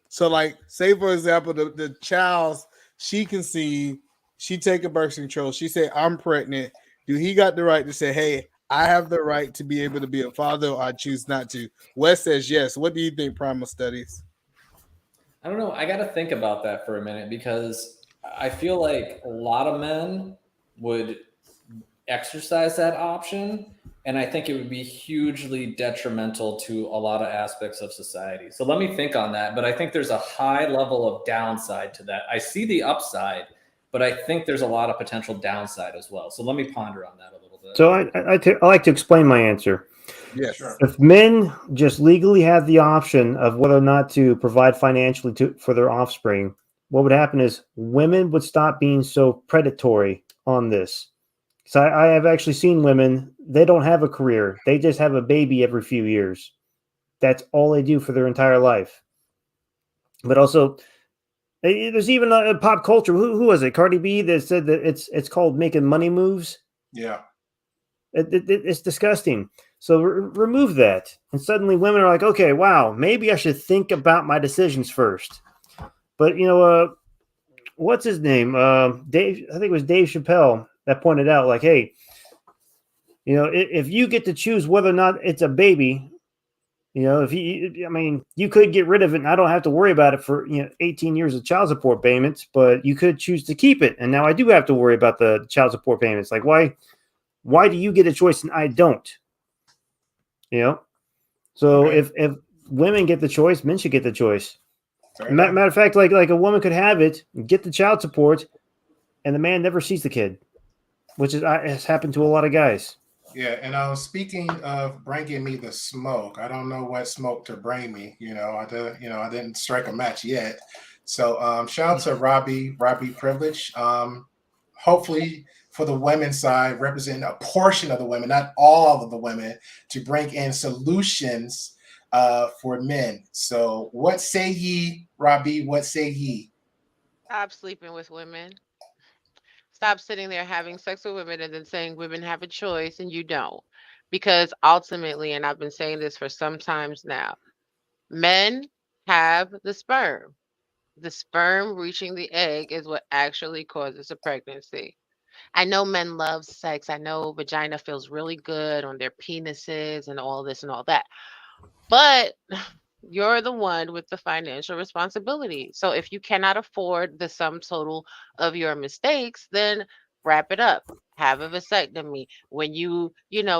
So, like, say for example, the child, she conceived, she take a birth control, she say, I'm pregnant. Do he got the right to say, hey, I have the right to be able to be a father, or I choose not to? Wes says yes. What do you think, Primal Studies? I don't know. I got to think about that for a minute, because I feel like a lot of men would exercise that option, and I think it would be hugely detrimental to a lot of aspects of society. So let me think on that, but I think there's a high level of downside to that. I see the upside, but I think there's a lot of potential downside as well. So let me ponder on that a little bit. So I like to explain my answer. Yes. Sure. If men just legally had the option of whether or not to provide financially for their offspring, what would happen is women would stop being so predatory on this. So I have actually seen women, they don't have a career. They just have a baby every few years. That's all they do for their entire life. But also, there's even a pop culture. Who was it? Cardi B that said that it's called making money moves. Yeah. It's disgusting. So remove that. And suddenly women are like, okay, wow, maybe I should think about my decisions first. But, what's his name? Dave, I think it was Dave Chappelle that pointed out, like, hey, if you get to choose whether or not it's a baby, you could get rid of it and I don't have to worry about it for 18 years of child support payments, but you could choose to keep it. And now I do have to worry about the child support payments. Like, why do you get a choice and I don't? So okay. If women get the choice, men should get the choice. Matter of fact, like a woman could have it, get the child support, and the man never sees the kid, which has happened to a lot of guys. Yeah, and speaking of bringing me the smoke, I don't know what smoke to bring me. I didn't strike a match yet. So shout out to Robbie Privilege. Hopefully for the women's side, representing a portion of the women, not all of the women, to bring in solutions for men. So what say ye, Robbie? What say ye? Stop sleeping with women. Stop sitting there having sex with women and then saying women have a choice and you don't. Because ultimately, and I've been saying this for some times now, men have the sperm. The sperm reaching the egg is what actually causes a pregnancy. I know men love sex. I know vagina feels really good on their penises and all this and all that. But you're the one with the financial responsibility. So if you cannot afford the sum total of your mistakes, then wrap it up. Have a vasectomy. When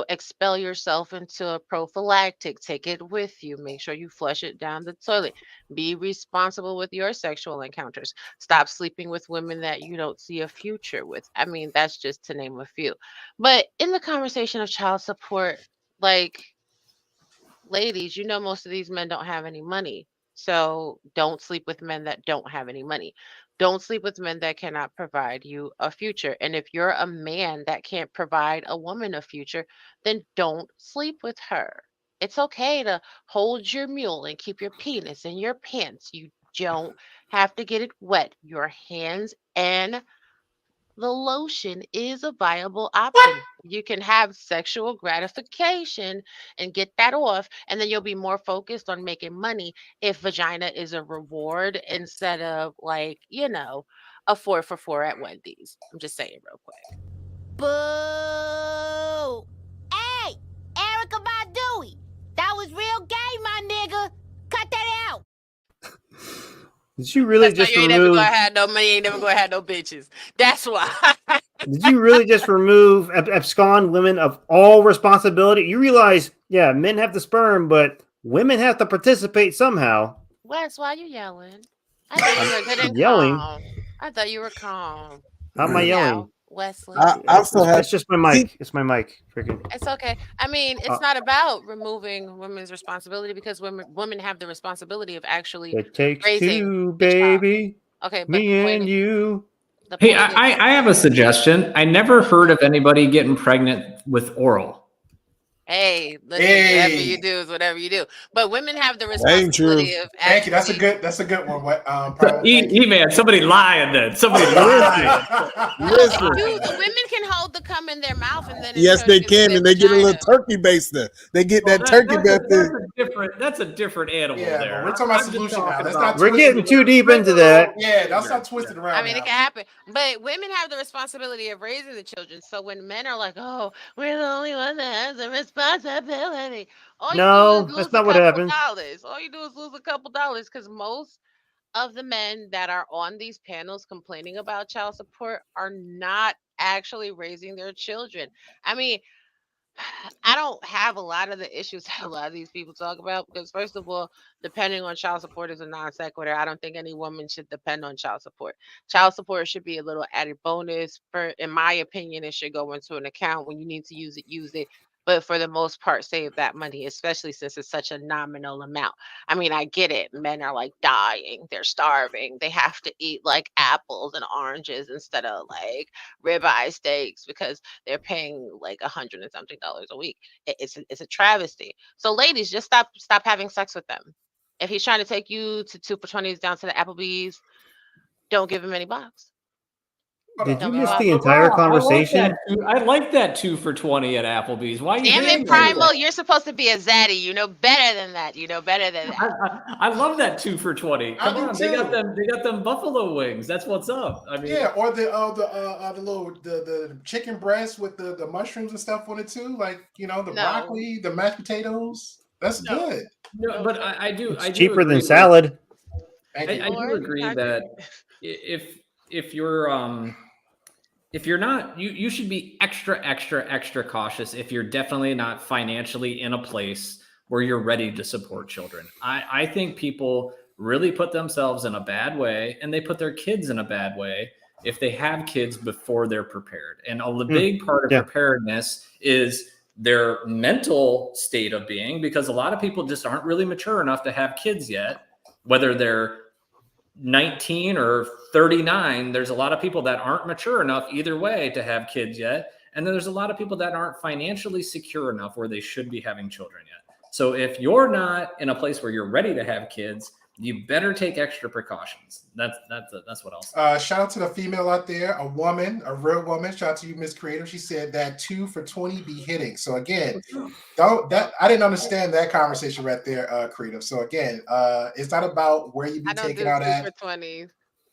expel yourself into a prophylactic, take it with you. Make sure you flush it down the toilet. Be responsible with your sexual encounters. Stop sleeping with women that you don't see a future with. I mean, that's just to name a few. But in the conversation of child support, like, ladies, most of these men don't have any money. So don't sleep with men that don't have any money. Don't sleep with men that cannot provide you a future. And if you're a man that can't provide a woman a future, then don't sleep with her. It's okay to hold your mule and keep your penis in your pants. You don't have to get it wet. Your hands and the lotion is a viable option. You can have sexual gratification and get that off, and then you'll be more focused on making money if vagina is a reward instead of a 4 for $4 at Wendy's. I'm just saying real quick. Boo! Hey, Erica Badu, that was real gay, my nigga. Cut that out. Did you really just you ain't remove? Never gonna have no money. Ain't never gonna have no bitches. That's why. Did you really just remove abscond women of all responsibility? You realize, yeah, men have the sperm, but women have to participate somehow. Wes, why are you yelling? I thought you were good and Yelling? calm. I thought you were calm. How am I yelling? Now, Wesley. I'm so happy. It's just my mic. It's my mic. Freaking. It's okay. I mean, it's not about removing women's responsibility because women have the responsibility of actually It takes raising two, the child. baby. Okay, but Me and you. Hey, I have a suggestion. I never heard of anybody getting pregnant with oral. Hey, listen, whatever you do is whatever you do. But women have the responsibility of actually. Thank you. That's a good one. Man, somebody lying then. Somebody lying. Listen. Dude, the women can hold the cum in their mouth and then yes, they can, and they get a little turkey baster. They get that turkey baster. That's a different animal there. We're talking about solution now. That's not we're getting too deep into that. Yeah, that's not twisted around. I mean, it can happen, but women have the responsibility of raising the children. So when men are like, "Oh, we're the only one that has the responsibility," all you do is lose that's not what happened. $2. All you do is lose a couple dollars because most of the men that are on these panels complaining about child support are not actually raising their children. I mean, I don't have a lot of the issues that a lot of these people talk about because, first of all, depending on child support is a non sequitur. I don't think any woman should depend on child support. Child support should be a little added bonus. In my opinion, it should go into an account. When you need to use it, use it. But for the most part, save that money, especially since it's such a nominal amount. I mean, I get it. Men are like dying. They're starving. They have to eat like apples and oranges instead of like ribeye steaks because they're paying like $100 and something a week. It's a travesty. So ladies, just stop having sex with them. If he's trying to take you to 2 for $20s down to the Applebee's, don't give him any box. Did you miss the entire conversation? I like that 2 for $20 at Applebee's. Why? Damn it, Primal! You're supposed to be a zaddy. You know better than that. I love that 2 for $20. Come on, they got them buffalo wings. That's what's up. I mean, yeah, or the little the chicken breast with the mushrooms and stuff on it too. Like broccoli, the mashed potatoes. That's good. No, but I do. It's cheaper than salad. I do agree that if you're not, you should be extra cautious if you're definitely not financially in a place where you're ready to support children. I think people really put themselves in a bad way, and they put their kids in a bad way if they have kids before they're prepared. And a big part of preparedness is their mental state of being, because a lot of people just aren't really mature enough to have kids yet, whether they're 19 or 39. There's a lot of people that aren't mature enough either way to have kids yet. And then there's a lot of people that aren't financially secure enough where they should be having children yet. So if you're not in a place where you're ready to have kids, you better take extra precautions. That's what I'll say. Shout out to the female out there, a woman, a real woman. Shout out to you, Miss Creative. She said that 2 for 20 be hitting. So again, I didn't understand that conversation right there, Creative. So again, it's not about where you be taking out at. 2 for 20.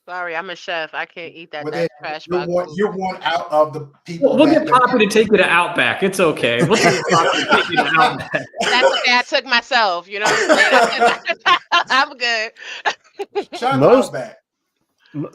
Sorry, I'm a chef. I can't eat that. Well, That's trash. You're one out of the people. We'll get Poppy to take you to Outback. It's okay. We'll take Poppy to take you to Outback. That's okay. I took myself. You know what I'm saying? I'm good. Shout out Outback.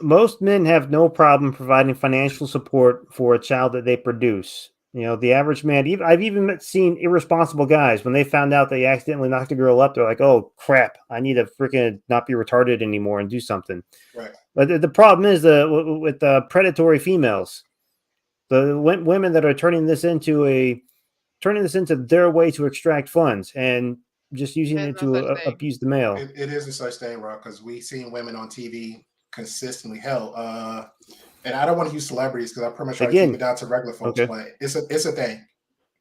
Most men have no problem providing financial support for a child that they produce. You know, the average man, I've even seen irresponsible guys, when they found out they accidentally knocked a girl up, they're like, oh, crap, I need to freaking not be retarded anymore and do something. Right. But the problem is with the predatory females, the women that are turning this into their way to extract funds and just using it to abuse the male. It is a such thing, Rob, because we've seen women on TV consistently. Hell, and I don't want to use celebrities because I pretty much try to keep it down to regular folks, but it's a thing.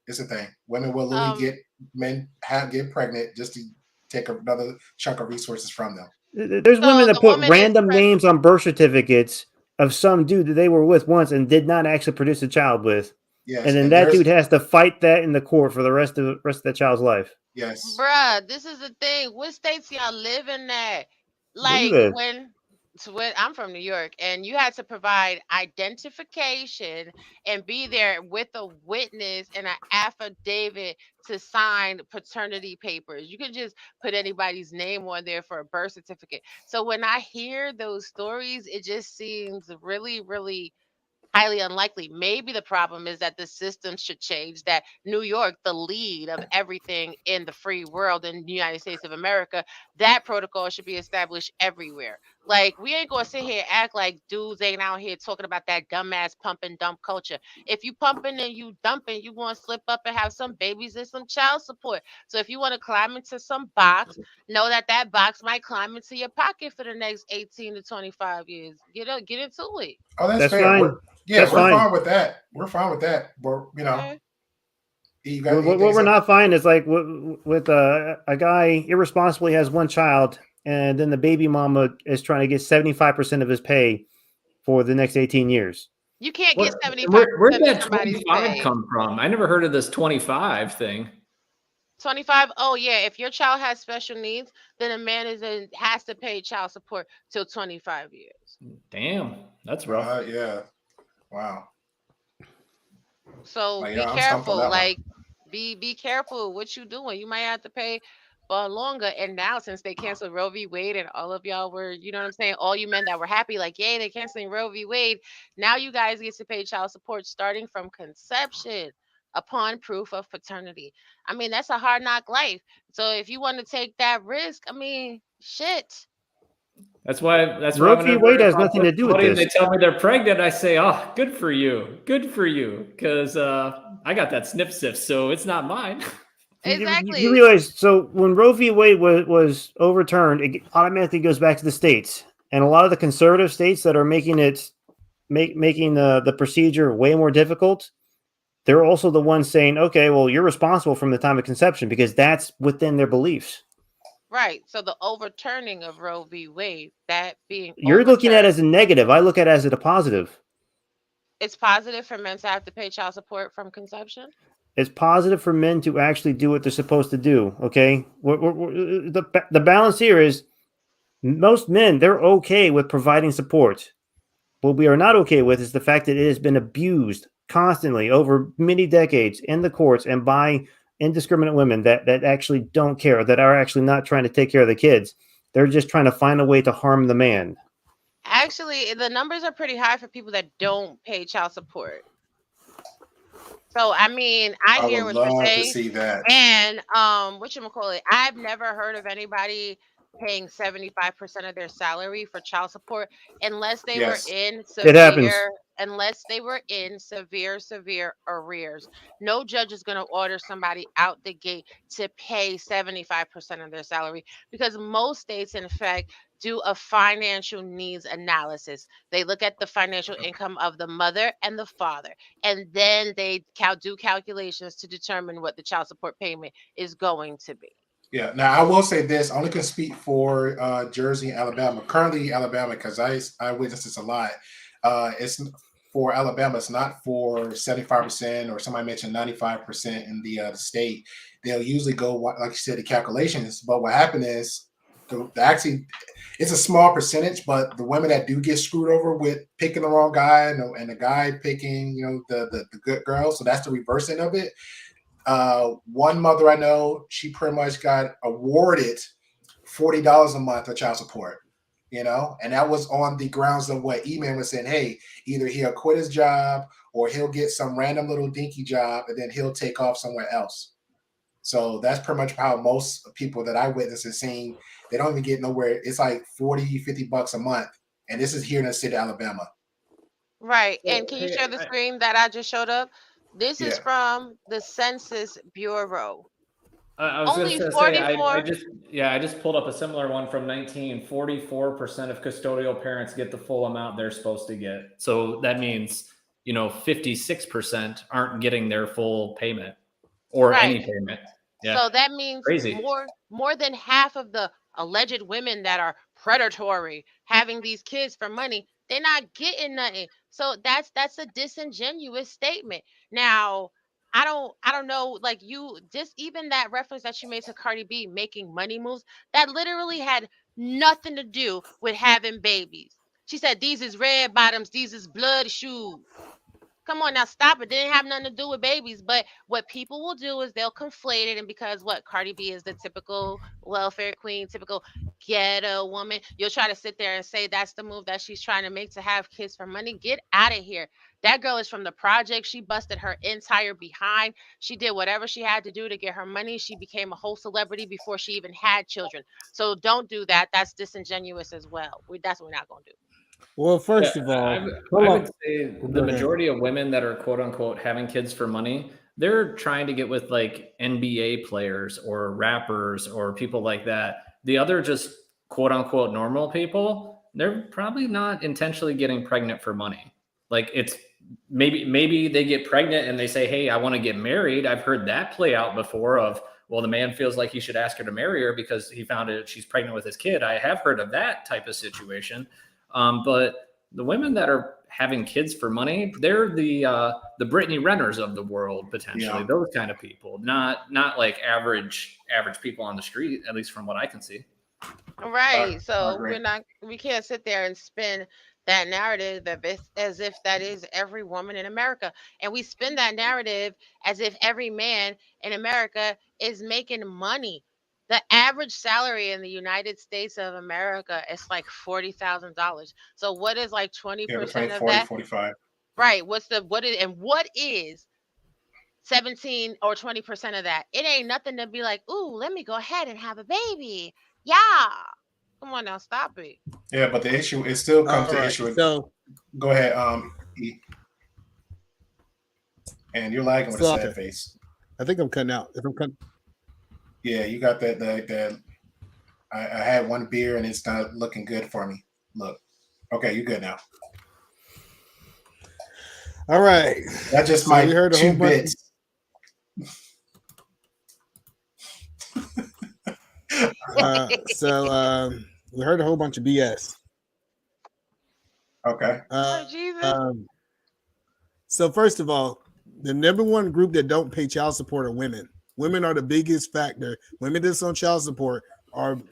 It's a thing. Women will literally get pregnant just to take another chunk of resources from them. There's women that put random names on birth certificates of some dude that they were with once and did not actually produce a child with. Yes, and then that dude has to fight that in the court for the rest of that child's life. Yes. Bruh, this is the thing. What states y'all live in at? Like when I'm from New York, and you had to provide identification and be there with a witness and an affidavit to sign paternity papers. You could just put anybody's name on there for a birth certificate. So when I hear those stories, it just seems really, really highly unlikely. Maybe the problem is that the system should change, that New York, the lead of everything in the free world in the United States of America, that protocol should be established everywhere. Like, we ain't gonna sit here and act like dudes ain't out here talking about that dumbass pump and dump culture. If you pumping and you dumping, you gonna slip up and have some babies and some child support. So if you want to climb into some box, know that box might climb into your pocket for the next 18 to 25 years. Get into it. Oh, that's fair. Fine. We're fine with that. We're fine with that. But you know, what we're not fine is like with a guy irresponsibly has one child, and then the baby mama is trying to get 75% of his pay for the next 18 years. You can't get 75%. Where did that 25 come from? I never heard of this 25 thing. 25. Oh yeah, if your child has special needs, then a man has to pay child support till 25 years. Damn, that's rough. Yeah. Wow. So be careful. Like, be careful what you doing. You might have to pay for longer. And now, since they canceled Roe v. Wade, and all of y'all were, you know what I'm saying, all you men that were happy, like, yay, they're canceling Roe v. Wade. Now you guys get to pay child support starting from conception upon proof of paternity. I mean, that's a hard knock life. So if you want to take that risk, I mean, shit. That's why Roe v. Wade has nothing to do with this. They tell me they're pregnant, I say, "Oh, good for you, because I got that snip, so it's not mine." Exactly. You realize, so when Roe v. Wade was overturned, it automatically goes back to the states, and a lot of the conservative states that are making the procedure way more difficult, they're also the ones saying, "Okay, well, you're responsible from the time of conception," because that's within their beliefs. Right. So the overturning of Roe v. Wade, that being you're looking at it as a negative. I look at it as a positive. It's positive for men to have to pay child support from conception. It's positive for men to actually do what they're supposed to do. Okay. The balance here is most men, they're okay with providing support. What we are not okay with is the fact that it has been abused constantly over many decades in the courts and by indiscriminate women that actually don't care, that are actually not trying to take care of the kids. They're just trying to find a way to harm the man. Actually, the numbers are pretty high for people that don't pay child support. So, I mean, I hear what you're saying. To see that. And whatchamacallit, I've never heard of anybody paying 75% of their salary for child support unless they were Yes. in It happens. severe arrears. No judge is going to order somebody out the gate to pay 75% of their salary because most states, in fact, do a financial needs analysis. They look at the financial income of the mother and the father, and then they do calculations to determine what the child support payment is going to be. Yeah. Now I will say this: I only can speak for Jersey and Alabama. Currently, Alabama, because I witness this a lot. It's for Alabama. It's not for 75% or somebody mentioned 95% in the state. They'll usually go like you said the calculations. But what happened is actually it's a small percentage, but the women that do get screwed over with picking the wrong guy and the guy picking the good girl. So that's the reversing of it. One mother I know, she pretty much got awarded $40 a month of child support, and that was on the grounds of what E-Man was saying. Hey, either he'll quit his job or he'll get some random little dinky job and then he'll take off somewhere else. So that's pretty much how most people that I witness are seeing. They don't even get nowhere. It's like $40-$50 a month. And this is here in the state of Alabama. Right. So, And can you hey, share the screen that I just showed up? This is Yeah. from the Census Bureau. I was Only going to say, 44. I just pulled up a similar one from 44% of custodial parents get the full amount they're supposed to get. So that means, 56% aren't getting their full payment or Right. any payment. Yeah. So that means Crazy. more than half of the alleged women that are predatory having these kids for money, they're not getting nothing. So that's a disingenuous statement. Now, I don't know, like, you just, even that reference that you made to Cardi B making money moves, that literally had nothing to do with having babies. She said these is red bottoms, these is blood shoes. Come on now, stop it. Didn't have nothing to do with babies. But what people will do is they'll conflate it. And because what Cardi B is the typical welfare queen, typical ghetto woman, you'll try to sit there and say that's the move that she's trying to make to have kids for money. Get out of here. That girl is from the project. She busted her entire behind. She did whatever she had to do to get her money. She became a whole celebrity before she even had children. So don't do that. That's disingenuous as well. That's what we're not going to do. Well, first of all, I would say the majority of women that are quote unquote having kids for money, they're trying to get with like NBA players or rappers or people like that. The other just quote unquote normal people, they're probably not intentionally getting pregnant for money. Like, it's maybe they get pregnant and they say, hey, I want to get married. I've heard that play out before of, well, the man feels like he should ask her to marry her because he found out she's pregnant with his kid. I have heard of that type of situation. But the women that are having kids for money, they're the Brittany Renners of the world, potentially. Yeah. Those kind of people, not like average people on the street, at least from what I can see. Right. So we can't sit there and spin that narrative as if that is every woman in America. And we spin that narrative as if every man in America is making money. The average salary in the United States of America is like $40,000. So what is like 20% Between of 40, that? 45. Right. What is 17 or 20% of that? It ain't nothing to be like, ooh, let me go ahead and have a baby. Yeah. Come on now, stop it. Yeah, but the issue, it still comes to the issue. So go ahead, E. And you're lagging with a sad face. I think I'm cutting out. If I'm cutting, yeah, you got that. I had one beer and it's not looking good for me. Look, okay, you're good now. All right, that's just my we heard 2 bits. We heard a whole bunch of BS. Okay. So first of all, the number one group that don't pay child support are women. Women are the biggest factor. Women that's on child support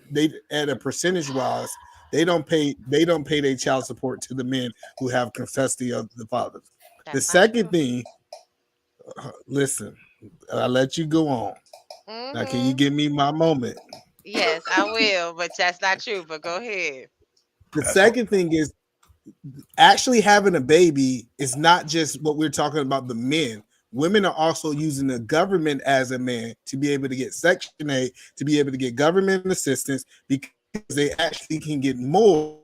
they at a percentage wise, they don't pay their child support to the men who have custody of the fathers. The second thing, listen, I'll let you go on. Mm-hmm. Now, can you give me my moment? Yes, I will, but that's not true. But go ahead. The second thing is actually having a baby is not just what we're talking about the men. Women are also using the government as a man to be able to get Section 8, to be able to get government assistance, they actually can get more.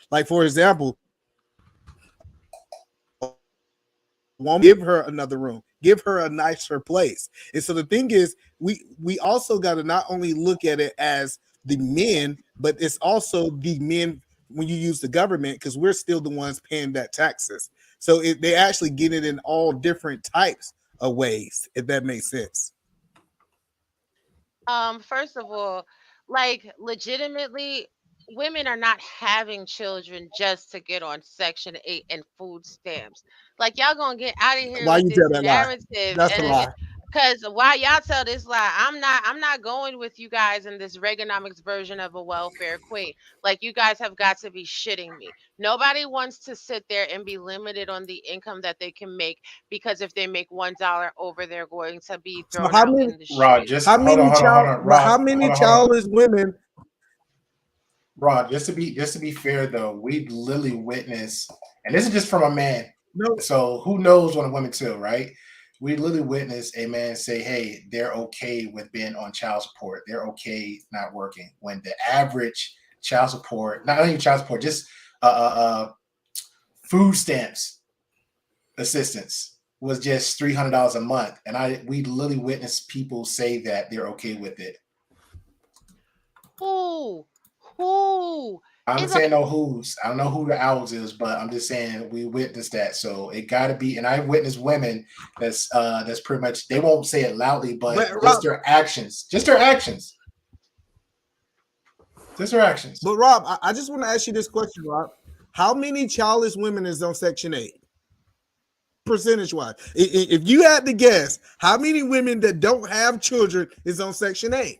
Like, for example, won't give her another room, give her a nicer place. And so the thing is, we also got to not only look at it as the men, but it's also the men when you use the government, because we're still the ones paying that taxes. So they actually get it in all different types of ways, if that makes sense. First of all, like legitimately, women are not having children just to get on Section 8 and food stamps. Like y'all gonna get out of here Why with you this tell that lie? narrative That's a and lie. because why y'all tell this lie? I'm not going with you guys in this Reaganomics version of a welfare queen. Like you guys have got to be shitting me. Nobody wants to sit there and be limited on the income that they can make because if they make $1 over, they're going to be So thrown out in the Rod, street. just how hold on, many hold on, hold child, on, but how Rod, many hold on. childless women? Rod, just to be fair though, we literally witnessed, and this is just from a man. No, So who knows on a woman too, right? We literally witnessed a man say, "Hey, they're okay with being on child support. They're okay not working." When the average child support, not only child support, just food stamps assistance was just $300 a month, and we literally witnessed people say that they're okay with it. Who I'm it's saying like no who's. I don't know who the owls is, but I'm just saying we witnessed that. So it got to be, and I witnessed women that's pretty much they won't say it loudly, but but just Rob, their actions, just their actions, just their actions. but Rob, I just want to ask you this question, Rob. How many childless women is on Section 8? Percentage wise, if you had to guess, how many women that don't have children is on Section 8?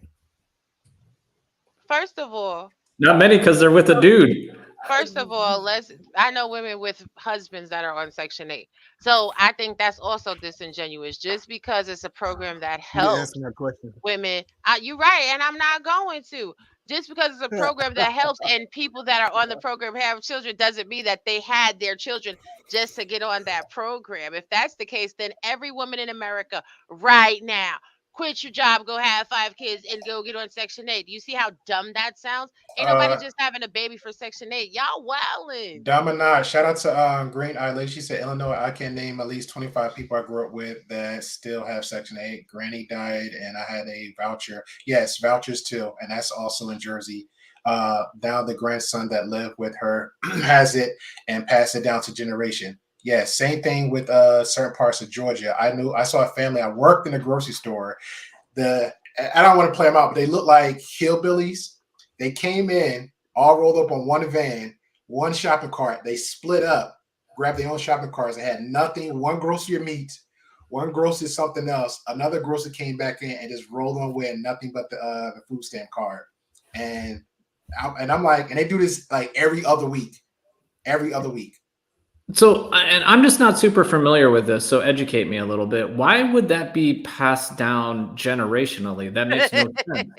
first of all, Not many because they're with a dude. let's I know women with husbands that are on Section 8. So I think that's also disingenuous. Just because it's a program that You didn't answer helps my question. women, you're right, and I'm not going to. Just because it's a program that helps and people that are on the program have children doesn't mean that they had their children just to get on that program. If that's the case, then every woman in America right now quit your job, go have 5 kids, and go get on Section 8. Do you see how dumb that sounds? Ain't nobody Uh, just having a baby for Section 8. Y'all wildin'. Dominant. Shout out to Green Eye Lady. She said, Illinois, I can name at least 25 people I grew up with that still have Section 8. Granny died, and I had a voucher. Yes, vouchers too. And that's also in Jersey. Now the grandson that lived with her has it and passed it down to generation. Yes, same thing with certain parts of Georgia. I saw a family. I worked in a grocery store. I don't want to play them out, but they look like hillbillies. They came in all rolled up on one van, one shopping cart. They split up, grabbed their own shopping carts. They had nothing. One grocery of meat, one grocery of something else. Another grocery came back in and just rolled on with nothing but the food stamp card. And I'm like, and they do this like every other week, every other week. So, and I'm just not super familiar with this, so educate me a little bit. Why would that be passed down generationally? That makes no sense.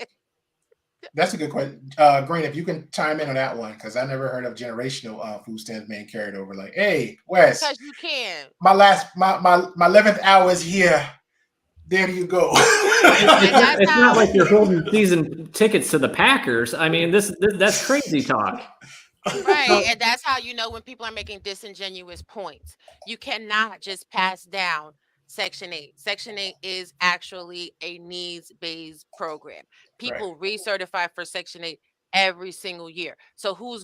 That's a good question. Green, if you can chime in on that one, because I never heard of generational food stamps being carried over. Like, hey, Wes, Because you can. my 11th hour is here. There you go. And that's It's not how like you're holding season tickets to the Packers. I mean, that's crazy talk. right, and that's how you know when people are making disingenuous points. You cannot just pass down Section 8. Section 8 is actually a needs-based program. Right. People recertify for Section 8 every single year. So who,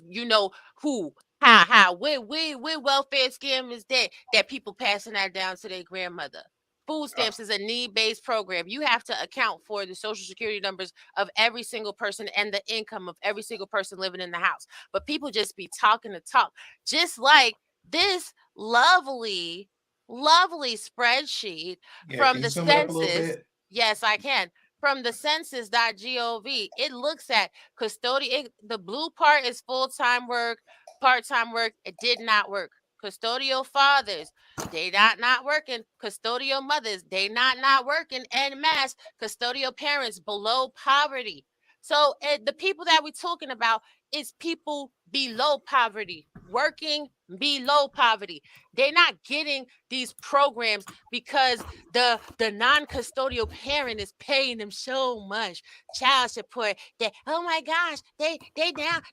how, where welfare scam is that people passing that down to their grandmother? Food stamps is a need-based program. You have to account for the social security numbers of every single person and the income of every single person living in the house. But people just be talking to talk, just like this lovely, lovely spreadsheet Yeah, from can you the zoom it up a little census. bit? Yes, I can. From the census.gov, it looks at custodian. The blue part is full-time work, part-time work. It did not work. Custodial fathers, they not working. Custodial mothers, they not working. En masse, custodial parents below poverty. So the people that we're talking about is people below poverty. working below poverty. They're not getting these programs because the non-custodial parent is paying them so much child support that, oh my gosh, they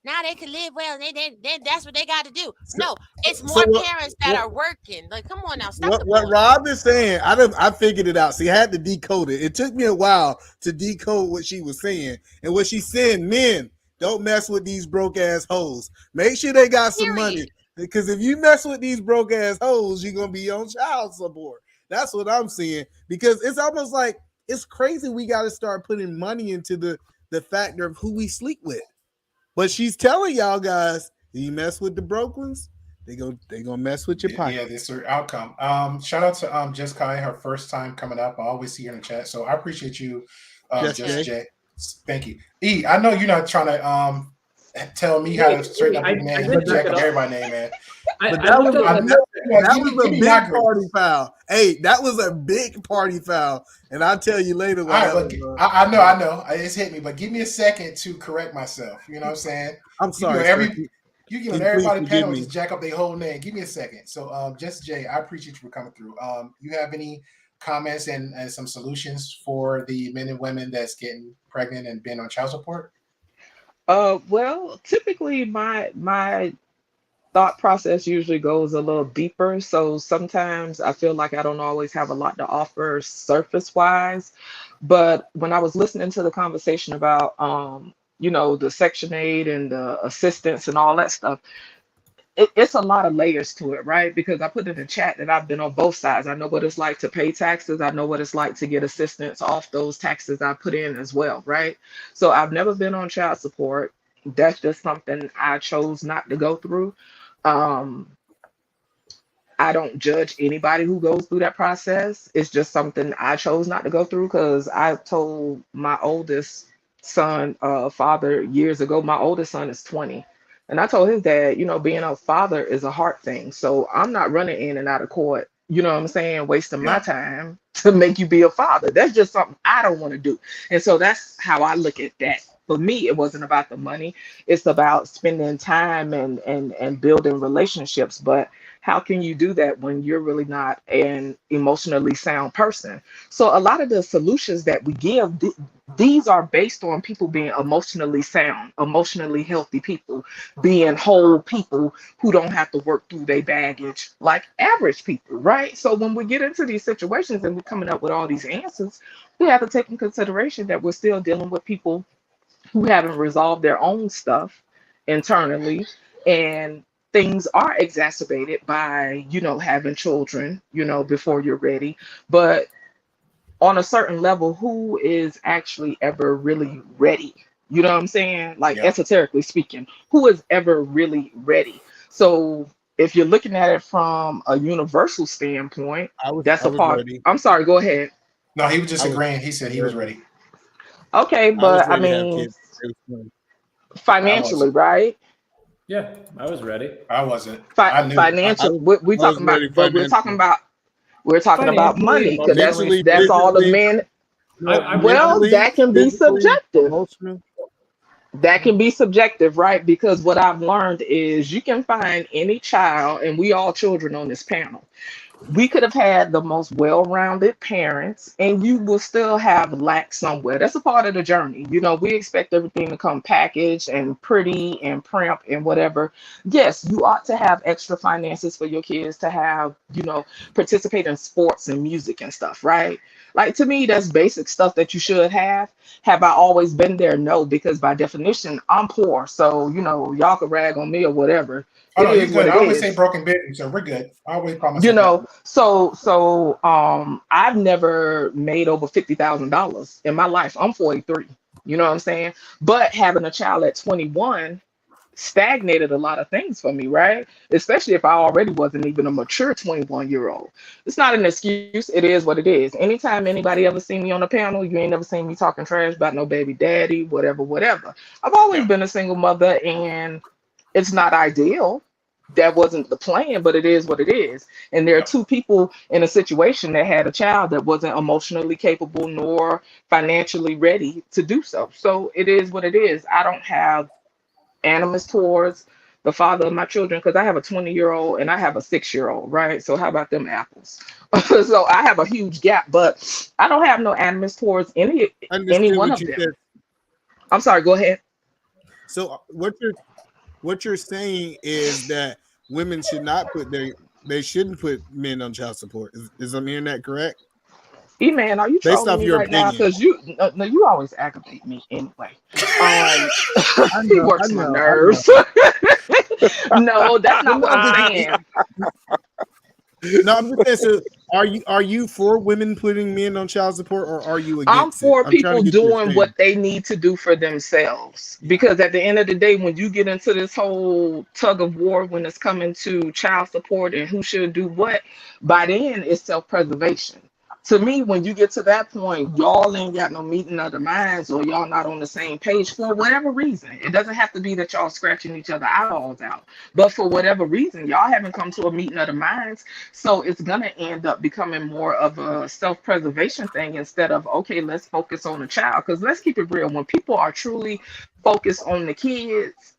now they can live well. They that's what they got to do. No, it's So more parents that are working. Like, come on now, stop the what bullshit. Rob is saying, I figured it out. See, I had to decode it. It took me a while to decode what she was saying. And what she's saying, men, don't mess with these broke ass hoes. Make sure they got some money. Because if you mess with these broke ass hoes, you're gonna be on child support. That's what I'm seeing. Because it's almost like it's crazy. We got to start putting money into the factor of who we sleep with. But she's telling y'all guys, you mess with the broke ones, they gonna mess with your pocket. Yeah, this is her outcome. Shout out to Jessica, her first time coming up. I always see her in the chat, so I appreciate you, Just Jay. Thank you. E, I know you're not trying to tell me how to straighten up your name, but jack up everybody's name, man. But that was a big party foul. Hey, that was a big party foul, and I'll tell you later. I know, it's hit me, but give me a second to correct myself. You know what I'm saying? I'm sorry. You give everybody panel just jack up their whole name. Give me a second. So, Just Jay, I appreciate you for coming through. You have any comments and some solutions for the men and women that's getting pregnant and been on child support? Well, typically my thought process usually goes a little deeper. So sometimes I feel like I don't always have a lot to offer surface wise. But when I was listening to the conversation about the Section 8 and the assistance and all that stuff, it's a lot of layers to it, right? Because I put in the chat that I've been on both sides. I know what it's like to pay taxes. I know what it's like to get assistance off those taxes I put in as well, right? So I've never been on child support. That's just something I chose not to go through. I don't judge anybody who goes through that process. It's just something I chose not to go through because I told my oldest son, father, years ago. My oldest son is 20. And I told his dad, being a father is a heart thing. So I'm not running in and out of court, you know what I'm saying, wasting my time to make you be a father. That's just something I don't want to do. And so that's how I look at that. For me, it wasn't about the money. It's about spending time and building relationships. But how can you do that when you're really not an emotionally sound person? So a lot of the solutions that we give, these are based on people being emotionally sound, emotionally healthy people, being whole people who don't have to work through their baggage like average people, right? So when we get into these situations and we're coming up with all these answers, we have to take in consideration that we're still dealing with people who haven't resolved their own stuff internally, and things are exacerbated by having children before you're ready. But on a certain level, who is actually ever really ready? You know what I'm saying? Like esoterically speaking, who is ever really ready? So if you're looking at it from a universal standpoint, that's a part. Ready. I'm sorry, go ahead. No, he was just agreeing. He said he was ready. Okay, but I mean, financially, right? Yeah, I was ready. I wasn't. Financially, we're talking about, but we're talking about money because that's all the men. Well, that can be subjective. That can be subjective, right? Because what I've learned is you can find any child, and we all children on this panel. We could have had the most well-rounded parents and you will still have lack somewhere. That's a part of the journey. We expect everything to come packaged and pretty and primp and whatever. Yes, you ought to have extra finances for your kids to have, participate in sports and music and stuff, right? Like, to me, that's basic stuff that you should have. Have I always been there? No, because by definition, I'm poor. So, y'all can rag on me or whatever. Oh, no, you're good. I always say broken business, so we're good. I always promise. So I've never made over $50,000 in my life. I'm 43. You know what I'm saying? But having a child at 21 stagnated a lot of things for me, right? Especially if I already wasn't even a mature 21-year-old. It's not an excuse. It is what it is. Anytime anybody ever seen me on a panel, you ain't never seen me talking trash about no baby daddy, whatever. I've always been a single mother, and it's not ideal. That wasn't the plan, but it is what it is. And there are two people in a situation that had a child that wasn't emotionally capable nor financially ready to do so. So it is what it is. I don't have animus towards the father of my children, because I have a 20-year-old and I have a 6-year-old, right? So how about them apples? So I have a huge gap, but I don't have no animus towards any Understood one what of you them. said. I'm sorry, go ahead. So what you're saying is that women should not they shouldn't put men on child support. Is I'm hearing that correct? E-Man, are you Based trolling off me your right now? opinion. Because you always aggravate me anyway. I He know, works my nerves. No, that's not what I'm saying. No, I'm just saying. So, are you for women putting men on child support, or are you I'm against it? for I'm trying people to get your doing stance. what they need to do for themselves. Because at the end of the day, when you get into this whole tug of war, when it's coming to child support and who should do what, by then it's self-preservation. To me, when you get to that point, y'all ain't got no meeting of the minds, or y'all not on the same page for whatever reason. It doesn't have to be that y'all scratching each other eyeballs out, but for whatever reason, y'all haven't come to a meeting of the minds. So it's gonna end up becoming more of a self-preservation thing instead of, okay, let's focus on the child. Because let's keep it real, when people are truly focused on the kids,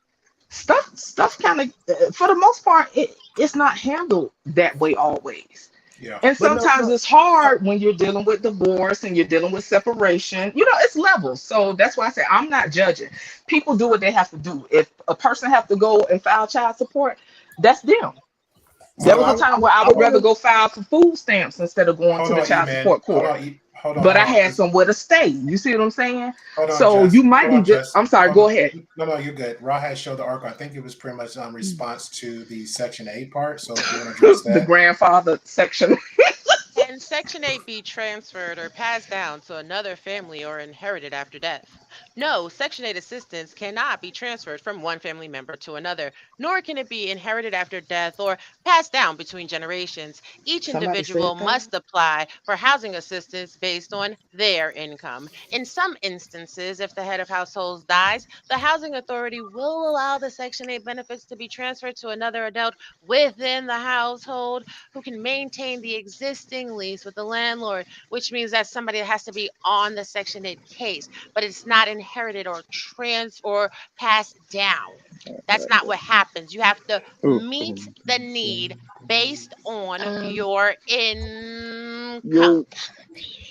stuff kind of, for the most part, it's not handled that way always. Yeah. And But sometimes it's hard when you're dealing with divorce and you're dealing with separation. It's levels. So that's why I say I'm not judging. People do what they have to do. If a person have to go and file child support, that's them. There So was a time where I I would want rather to go file for food stamps instead of going hold to the on, E child man. support Hold court. on, hold on, But hold I on. had somewhere to stay. You see what I'm saying? Hold on, So you Jess. might Hold be on, good. Jess. I'm sorry, Hold go on. ahead. No, you're good. Ra had showed the article. I think it was pretty much response to the Section 8 part. So if you want to address The that. grandfather section. Can Section 8 be transferred or passed down to another family or inherited after death? No, Section 8 assistance cannot be transferred from one family member to another, nor can it be inherited after death or passed down between generations. Each Somebody individual said that. must apply for housing assistance based on their income. In some instances, if the head of households dies, the housing authority will allow the Section 8 benefits to be transferred to another adult within the household who can maintain the existing lease with the landlord, which means that somebody has to be on the Section 8 case, but it's not inherited or or passed down. That's not what happens. You have to meet the need based on your income. Yo,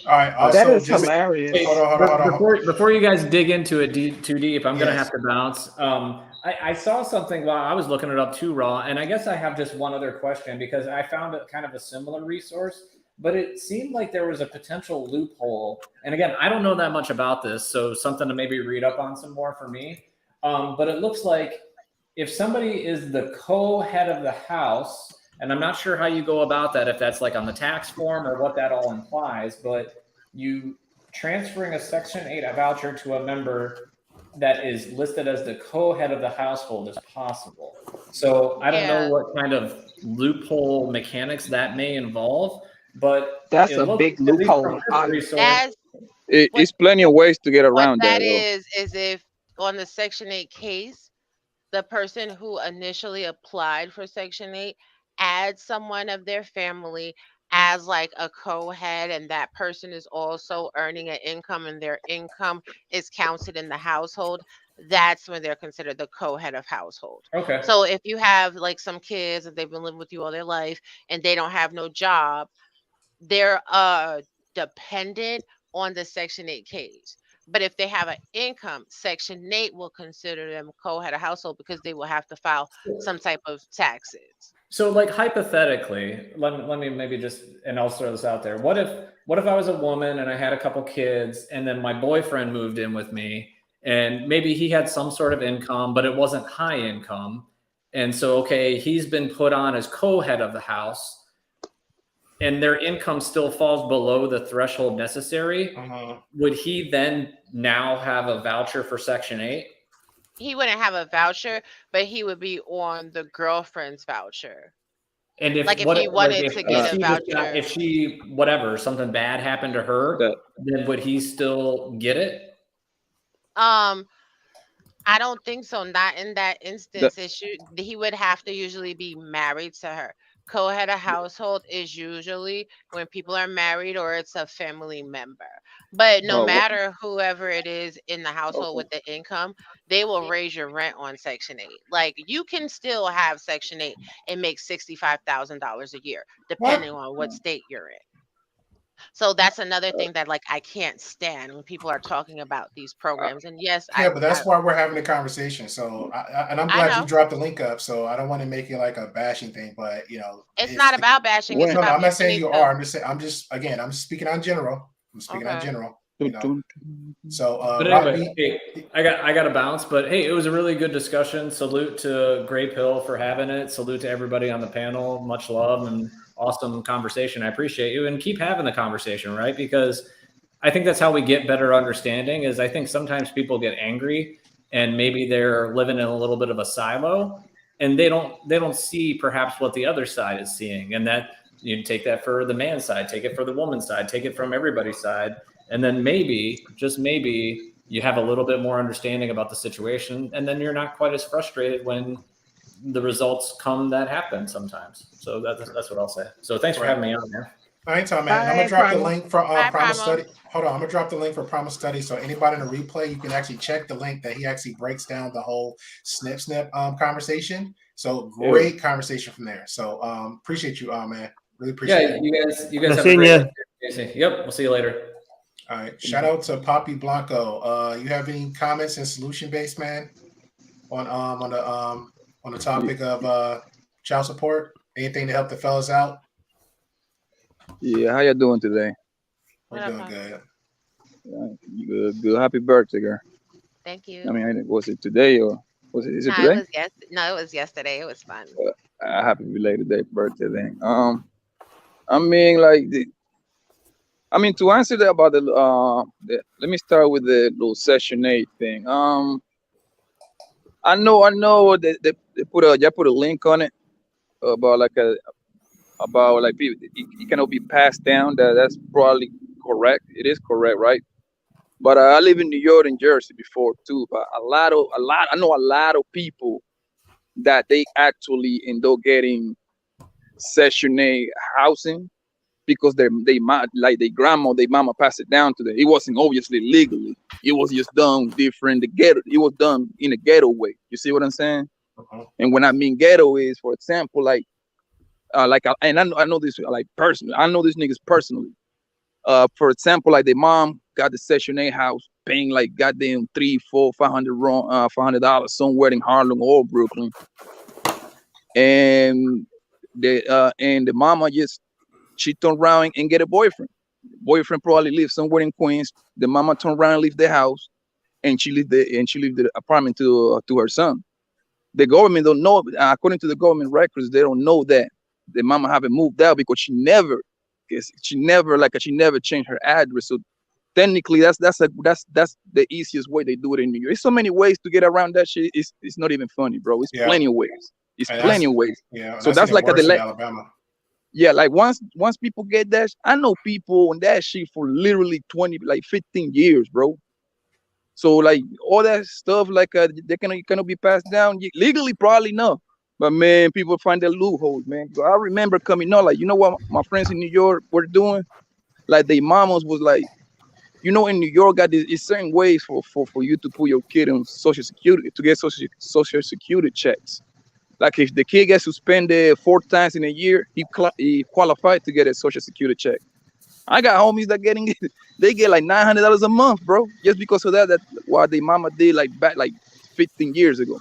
All right. That Also, is just hilarious. hold on. Before you guys dig into it too deep, I'm gonna Yes. have to bounce. I saw something while I was looking it up too, Raw, and I guess I have just one other question because I found it kind of a similar resource, but it seemed like there was a potential loophole. And again, I don't know that much about this, so something to maybe read up on some more for me. But it looks like if somebody is the co-head of the house, and I'm not sure how you go about that, if that's like on the tax form or what that all implies, but you transferring a Section 8 voucher to a member that is listed as the co-head of the household is possible. So I don't know what kind of loophole mechanics that may involve, but That's it a looks, big at least from loophole. this resource, That's it's plenty of ways to get what around that that though. is if on the Section 8 case, the person who initially applied for Section 8 adds someone of their family as like a co-head, and that person is also earning an income and their income is counted in the household. That's when they're considered the co-head of household. okay. So if you have like some kids that they've been living with you all their life and they don't have no job, they're dependent on the Section 8 case. But if they have an income, Section 8 will consider them co-head of household because they will have to file some type of taxes. So, like hypothetically, let me maybe just, and I'll throw this out there. What if I was a woman and I had a couple kids, and then my boyfriend moved in with me, and maybe he had some sort of income, but it wasn't high income, and so okay, he's been put on as co-head of the house, and their income still falls below the threshold necessary. Would he then now have a voucher for Section 8? He wouldn't have a voucher, but he would be on the girlfriend's voucher. And if like if he wanted to get a voucher, if she whatever something bad happened to her, then would he still get it? I don't think so. Not in that instance. He would have to usually be married to her. Co-head of household is usually when people are married or it's a family member. But no Oh, matter whoever it is in the household okay. with the income, they will raise your rent on Section 8. Like you can still have Section 8 and make $65,000 a year, What? depending on what state you're in. So that's another thing that like I can't stand when people are talking about these programs. And yes, Yeah, but that's why we're having a conversation. So, and I'm I glad you know dropped the link up. So I don't want to make it like a bashing thing, but it's not about bashing. It's no, about I'm not people saying need you to. are. Again, I'm speaking on general. I'm speaking on Okay. general. So, But Rob anyway, B, hey, I got to bounce. But hey, it was a really good discussion. Salute to Grey Pill for having it. Salute to everybody on the panel. Much love and awesome conversation. I appreciate you, and keep having the conversation, right? Because I think that's how we get better understanding. Is I think sometimes people get angry and maybe they're living in a little bit of a silo, and they don't see perhaps what the other side is seeing, and that you take that for the man's side, take it for the woman's side, take it from everybody's side. And then maybe, just maybe, you have a little bit more understanding about the situation, and then you're not quite as frustrated when the results come that happen sometimes. So that's what I'll say. So thanks for having me on here. Anytime, man. And I'm Bye, gonna drop the Primal. link for Bye, Promise Primal. Study. Hold on, I'm gonna drop the link for Promise Study. So anybody in the replay, you can actually check the link that he actually breaks down the whole snip conversation. So great conversation from there. So appreciate you, man. Really appreciate it. You guys have a seeing great ya. day. Yep, we'll see you later. All right. Shout out to Poppy Blanco. You have any comments and solution based, man, on the topic of child support? Anything to help the fellas out? Yeah, how you doing today? We're doing good. Good. Happy birthday, girl. Thank you. I mean, was it today or is it No, today? it was yesterday. It was fun. Happy belated birthday, then. I mean, like to answer that about let me start with the little Section 8 thing. I know that they put a link on it about people it cannot be passed down. That's probably correct. It is correct, right? But I live in New York and Jersey before too. But I know a lot of people that they actually end up getting Section 8 housing because their grandma, their mama passed it down to them. It wasn't obviously legally. It was just done different. The ghetto. It was done in a ghetto way. You see what I'm saying? And when I mean ghetto is, for example, and I know this like personally. I know these niggas personally. For example, like the mom got the Section 8 house, paying like goddamn $300, $400, $500 somewhere in Harlem or Brooklyn, and the mama she turned around and get a boyfriend. Boyfriend probably lives somewhere in Queens. The mama turned around and leave the house, and she leave the apartment to her son. The government don't know. According to the government records, they don't know that the mama haven't moved out because she never changed her address. So technically, that's the easiest way they do it in New York. There's so many ways to get around that shit. It's not even funny, bro. It's plenty of ways. It's plenty of ways. Yeah. So that's like in Alabama. Yeah, like once people get that, I know people on that shit for literally 15 years, bro. So like all that stuff, like they cannot be passed down legally, probably no. But man, people find their loopholes, man. I remember coming out, like, you know what my friends in New York were doing? Like their mamas was like, in New York, got these certain ways for you to put your kid on Social Security to get social security checks. Like if the kid gets suspended 4 times in a year, he qualified to get a Social Security check. I got homies that they get like $900 a month, bro, just because of that what their mama did back 15 years ago,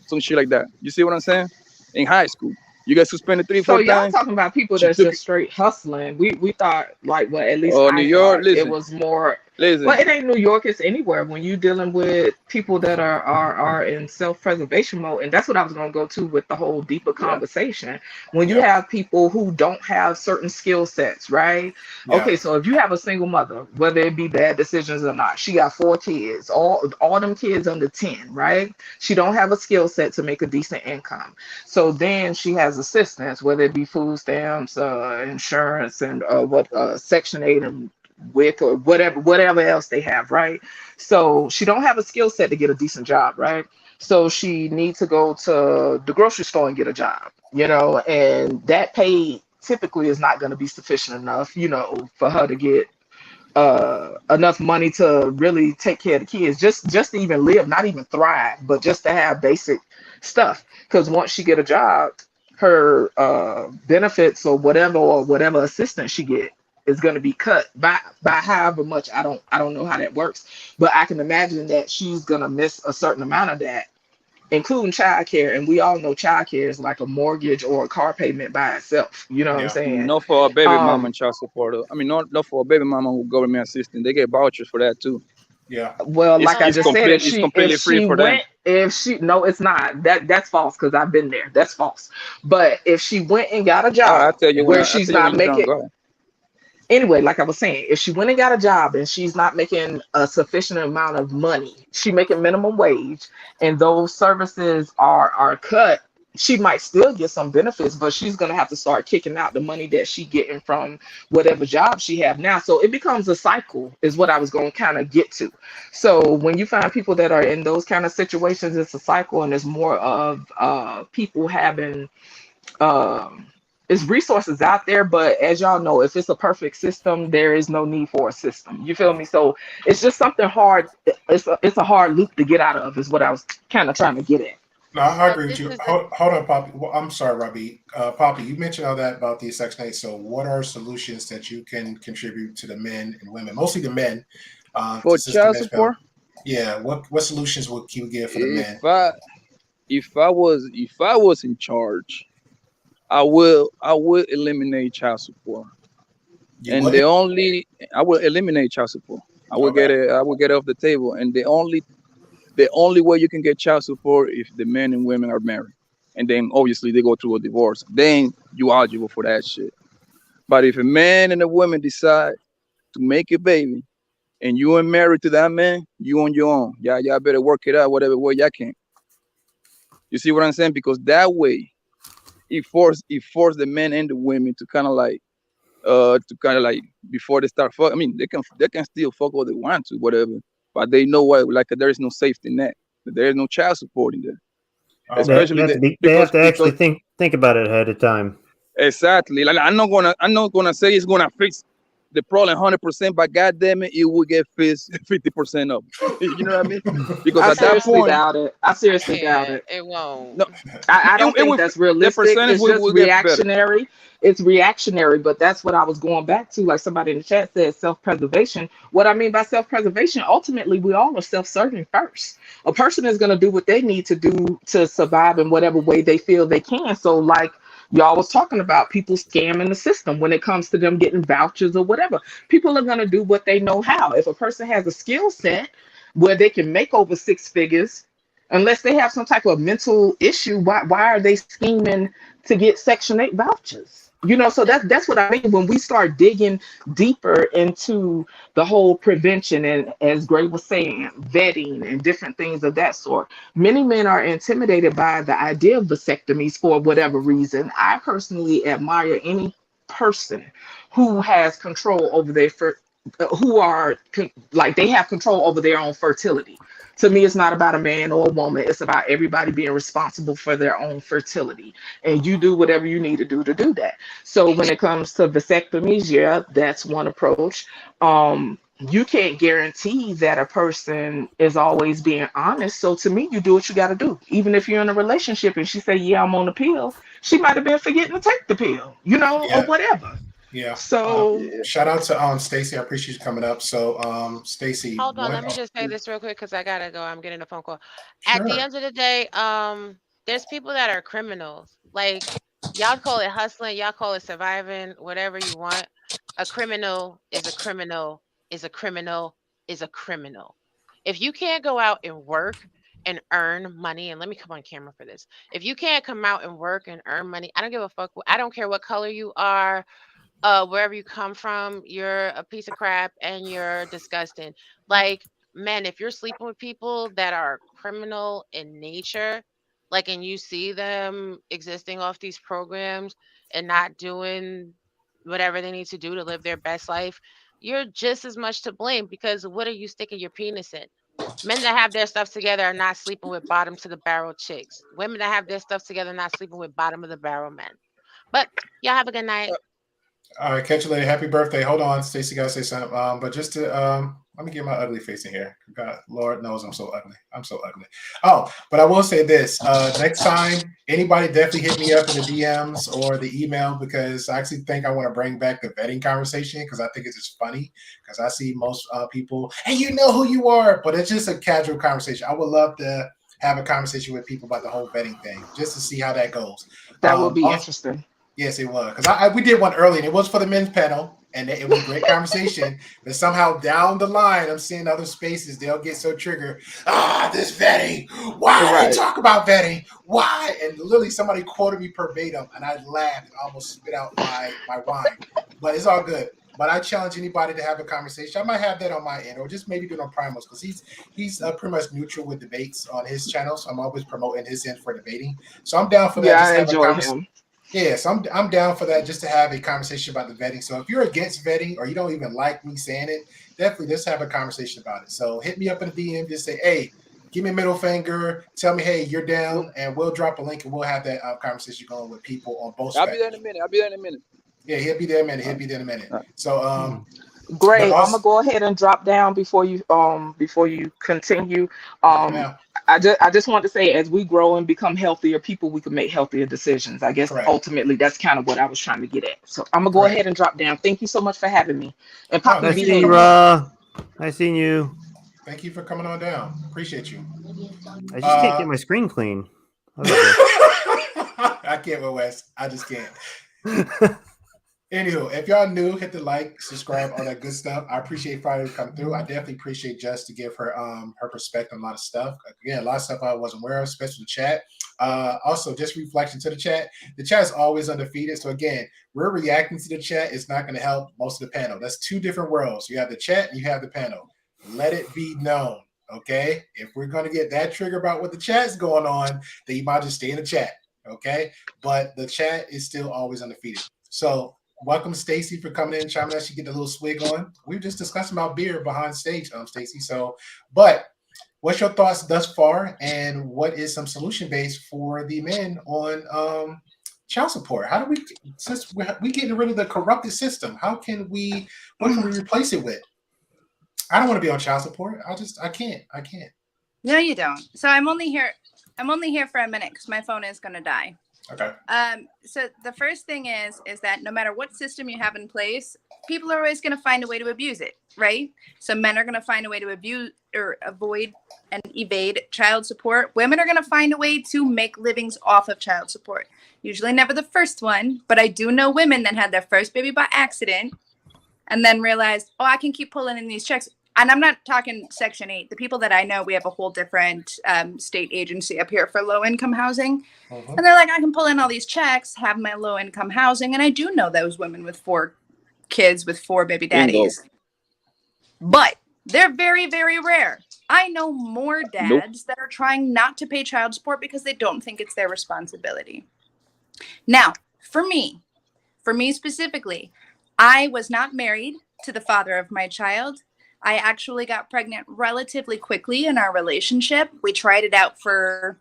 some shit like that. You see what I'm saying? In high school, you get suspended 3-4 So y'all times. talking about people that's just straight hustling. We thought at least New York, listen, it was more. Listen. Well, it ain't New York. It's anywhere when you dealing with people that are in self-preservation mode, and that's what I was gonna go to with the whole deeper conversation. When you have people who don't have certain skill sets, right? Yeah. Okay, so if you have a single mother, whether it be bad decisions or not, she got 4 kids, all them kids under 10, right? She don't have a skill set to make a decent income. So then she has assistance, whether it be food stamps, insurance, and Section 8 and WIC or whatever else they have, right? So she don't have a skill set to get a decent job, right? So she needs to go to the grocery store and get a job. And that pay typically is not going to be sufficient enough, for her to get enough money to really take care of the kids, just to even live, not even thrive, but just to have basic stuff. Because once she get a job, her benefits or whatever assistance she get is going to be cut by however much. I don't know how that works, but I can imagine that she's going to miss a certain amount of that, including childcare. And we all know childcare is like a mortgage or a car payment by itself. You know what I'm Yeah. saying? Not for a baby mama Um, and child support. I mean, not for a baby mama who government assistance. They get vouchers for that too. Yeah. well, It's like I No, it's just that's said, complete. It's completely free for them. if she, no, it's not. That's false because I've been there. That's false. But if she went and got a All right, job where I she's tell you when not you're done. making, Go ahead. anyway, like I was saying, if she went and got a job and she's not making a sufficient amount of money, she making minimum wage, and those services are cut, she might still get some benefits, but she's gonna have to start kicking out the money that she getting from whatever job she have now. So it becomes a cycle, is what I was gonna kind of get to. So when you find people that are in those kind of situations, it's a cycle, and it's more of people having um it's resources out there, but as y'all know, if it's a perfect system, there is no need for a system. You feel me? So it's just something hard. It's a hard loop to get out of, is what I was kind of trying to get at. No, I so agree with this you. is the Hold on, Poppy. Well, I'm sorry, Robbie. Poppy, you mentioned all that about the Section 8. So, what are solutions that you can contribute to the men and women, mostly the men, For to child systemize support, value? Yeah. What solutions would you give for the if men? I if I was in charge, I will eliminate child support. You And would? the only I will eliminate child support. Okay. I will get it off the table. And the only way you can get child support if the men and women are married, and then obviously they go through a divorce, then you eligible for that shit. But if a man and a woman decide to make a baby and you ain't married to that man, you on your own. Y'all better work it out whatever way y'all can. You see what I'm saying? Because that way it force the men and the women to kind of like before they start fuck. I mean, they can still fuck what they want to, whatever. But they know what, like, there is no safety net. There is no child support in there, Okay. They especially have to the be. They have because to actually because think about it ahead of time. exactly. Like, I'm not gonna say it's gonna fix the problem 100%, but goddamn it, it will get fixed 50% of it. You know what I mean? Because I at that seriously point, doubt it. I I seriously doubt can't. it. It won't. no, I it, don't it think will that's the realistic. percentage It's will, just will get better. reactionary. It's reactionary, but that's what I was going back to. Like somebody in the chat said, self-preservation. What I mean by self-preservation, ultimately, we all are self-serving first. A person is going to do what they need to do to survive in whatever way they feel they can. So, like y'all was talking about, people scamming the system when it comes to them getting vouchers or whatever. People are going to do what they know how. If a person has a skill set where they can make over six figures, unless they have some type of mental issue, why are they scheming to get Section 8 vouchers? So This that's what I mean when we start digging deeper into the whole prevention and, as Gray was saying, vetting and different things of that sort. Many men are intimidated by the idea of vasectomies for whatever reason. I personally admire any person who has control over who are like they have control over their own fertility. To me, it's not about a man or a woman. It's about everybody being responsible for their own fertility. And you do whatever you need to do that. So when it comes to vasectomies, yeah, that's one approach. You can't guarantee that a person is always being honest. So to me, you do what you got to do. Even if you're in a relationship and she say, "Yeah, I'm on the pill," she might have been forgetting to take the pill, or Yeah. whatever. Yeah. So Yeah. Shout out to Stacy. I appreciate you coming up. So, Stacy, Hold on, what? let me just say this real quick because I gotta go. I'm getting a phone call. At the Sure. end of the day, there's people that are criminals. Like y'all call it hustling, y'all call it surviving, whatever you want. A criminal is a criminal is a criminal is a criminal. If you can't go out and work and earn money, and let me come on camera for this. If you can't come out and work and earn money, I don't give a fuck. I don't care what color you are, wherever you come from, you're a piece of crap and you're disgusting. Like, man, if you're sleeping with people that are criminal in nature, like, and you see them existing off these programs and not doing whatever they need to do to live their best life, you're just as much to blame because what are you sticking your penis in? Men that have their stuff together are not sleeping with bottom to the barrel chicks. Women that have their stuff together are not sleeping with bottom of the barrel men. But y'all have a good night. All right, catch you later. Happy birthday. Hold on, Stacey got to say something. But just to let me get my ugly face in here. God, Lord knows I'm so ugly. I'm so ugly. Oh, but I will say this: next time, anybody definitely hit me up in the DMs or the email, because I actually think I want to bring back the vetting conversation, because I think it's just funny. Because I see most people, hey, you know who you are, but it's just a casual conversation. I would love to have a conversation with people about the whole vetting thing, just to see how that goes. That would be Also, interesting. yes, it was, because we did one early, and it was for the men's panel, and it was a great conversation. But somehow down the line, I'm seeing other spaces, they'll get so triggered. This vetting. Why they talk about vetting? Why? And literally, somebody quoted me verbatim, and I laughed and almost spit out my wine. But it's all good. But I challenge anybody to have a conversation. I might have that on my end, or just maybe do it on Primos, because he's pretty much neutral with debates on his channel. So I'm always promoting his end for debating. So I'm down for that. Yeah, Just I have enjoy a conversation. him. Yeah, so I'm down for that, just to have a conversation about the vetting. So if you're against vetting or you don't even like me saying it, definitely let's have a conversation about it. So hit me up in the DM, just say, hey, give me a middle finger, tell me, hey, you're down, and we'll drop a link and we'll have that conversation going with people on both I'll spectrums. be there in a minute. Yeah, he'll be there in a minute. So Gray, also, I'm gonna go ahead and drop down before you continue. I just want to say, as we grow and become healthier people, we can make healthier decisions. I guess ultimately that's kind of what I was trying to get at. So I'm gonna go ahead and drop down. Thank you so much for having me. And Pop Nice me seeing you, Nice seeing you. Thank you for coming on down. Appreciate you. I just can't get my screen clean. I can't with Wes. I just can't. Anywho, if y'all new, hit the like, subscribe, all that good stuff. I appreciate Friday to come through. I definitely appreciate Jess to give her her perspective on a lot of stuff. Again, a lot of stuff I wasn't aware of, especially the chat. Also, just reflection to the chat. The chat is always undefeated. So again, we're reacting to the chat. It's not going to help most of the panel. That's two different worlds. You have the chat and you have the panel. Let it be known. Okay. If we're going to get that trigger about what the chat's going on, then you might just stay in the chat. Okay. But the chat is still always undefeated. So welcome, Stacy, for coming in, chiming in. She get a little swig on. We were just discussing about beer behind stage, Stacy. So, but what's your thoughts thus far, and what is some solution base for the men on child support? How do we, since we getting rid of the corrupted system, what can we replace it with? I don't want to be on child support. I can't. No, you don't. So I'm only here for a minute because my phone is gonna die. Okay. So the first thing is that no matter what system you have in place, people are always going to find a way to abuse it, right? So men are going to find a way to abuse or avoid and evade child support. Women are going to find a way to make livings off of child support. Usually never the first one, but I do know women that had their first baby by accident and then realized, oh, I can keep pulling in these checks. And I'm not talking Section 8. The people that I know, we have a whole different state agency up here for low-income housing. And they're like, I can pull in all these checks, have my low-income housing. And I do know those women with 4 kids with 4 baby daddies. But they're very, very rare. I know more dads that are trying not to pay child support because they don't think it's their responsibility. Now, for me specifically, I was not married to the father of my child. I actually got pregnant relatively quickly in our relationship. We tried it out for,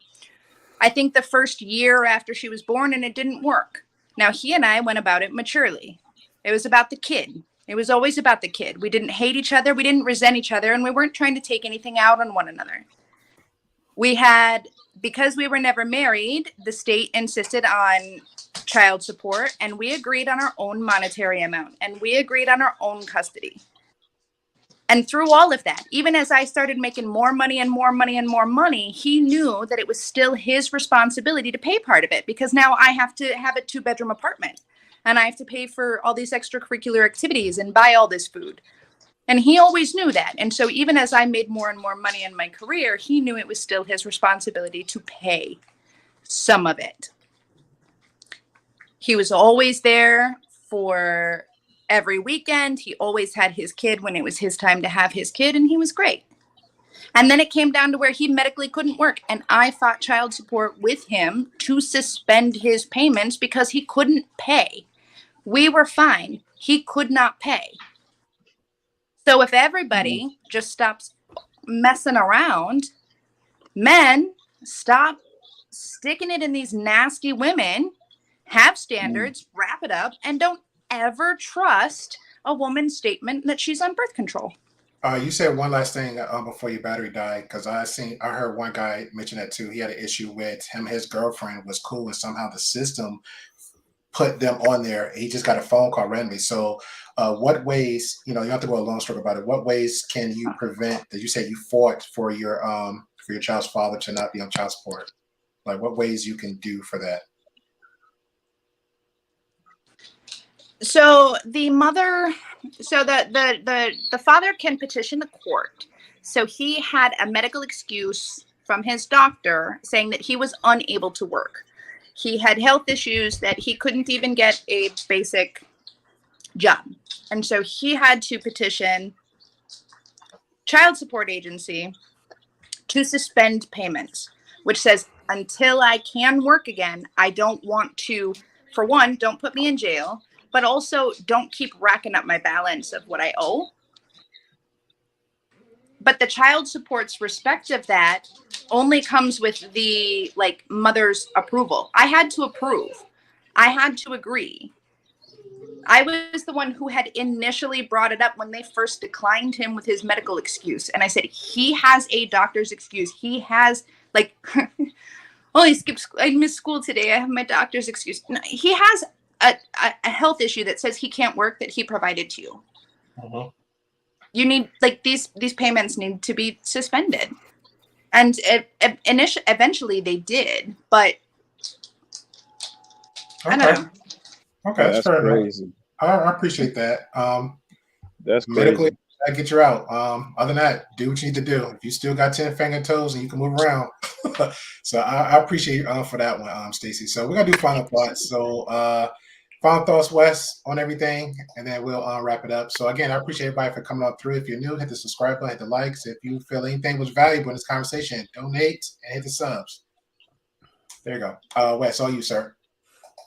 I think, the first year after she was born, and it didn't work. Now, he and I went about it maturely. It was about the kid. It was always about the kid. We didn't hate each other. We didn't resent each other, and we weren't trying to take anything out on one another. Because we were never married, the state insisted on child support, and we agreed on our own monetary amount, and we agreed on our own custody. And through all of that, even as I started making more money and more money and more money, he knew that it was still his responsibility to pay part of it, because now I have to have a 2-bedroom apartment and I have to pay for all these extracurricular activities and buy all this food. And he always knew that. And so even as I made more and more money in my career, he knew it was still his responsibility to pay some of it. He was always there for every weekend. He always had his kid when it was his time to have his kid, and he was great. And then it came down to where he medically couldn't work, and I fought child support with him to suspend his payments because he couldn't pay. We were fine. He could not pay. So if everybody just stops, messing around. Men, stop sticking it in these nasty women. Have standards, wrap it up, and don't ever trust a woman's statement that she's on birth control. You said one last thing before your battery died, because I heard one guy mention that too. He had an issue with him. His girlfriend was cool, and somehow the system put them on there. He just got a phone call randomly. So, what ways? You don't have to go a long story about it. What ways can you prevent that? You said you fought for your child's father to not be on child support. Like, what ways you can do for that? So the mother, so the father can petition the court. So he had a medical excuse from his doctor saying that he was unable to work. He had health issues that he couldn't even get a basic job. And so he had to petition child support agency to suspend payments, which says, until I can work again, I don't want to, for one, don't put me in jail, but also don't keep racking up my balance of what I owe. But the child support's respect of that only comes with the mother's approval. I had to approve. I had to agree. I was the one who had initially brought it up when they first declined him with his medical excuse. And I said, he has a doctor's excuse. He has I missed school today. I have my doctor's excuse. No, he has a health issue that says he can't work that he provided to you. Uh-huh. You need these payments need to be suspended, and eventually they did, but Okay. I don't know. Okay, That's fair enough. crazy. I appreciate that. That's Medically, crazy. I get you out. Other than that, do what you need to do. If you still got 10 finger toes and you can move around. So I appreciate you for that one, Stacey. So we're gonna do final thoughts. So final thoughts, Wes, on everything, and then we'll wrap it up. So again, I appreciate everybody for coming up through. If you're new, hit the subscribe button, hit the likes. If you feel anything was valuable in this conversation, donate and hit the subs. There you go. Wes, all you, sir.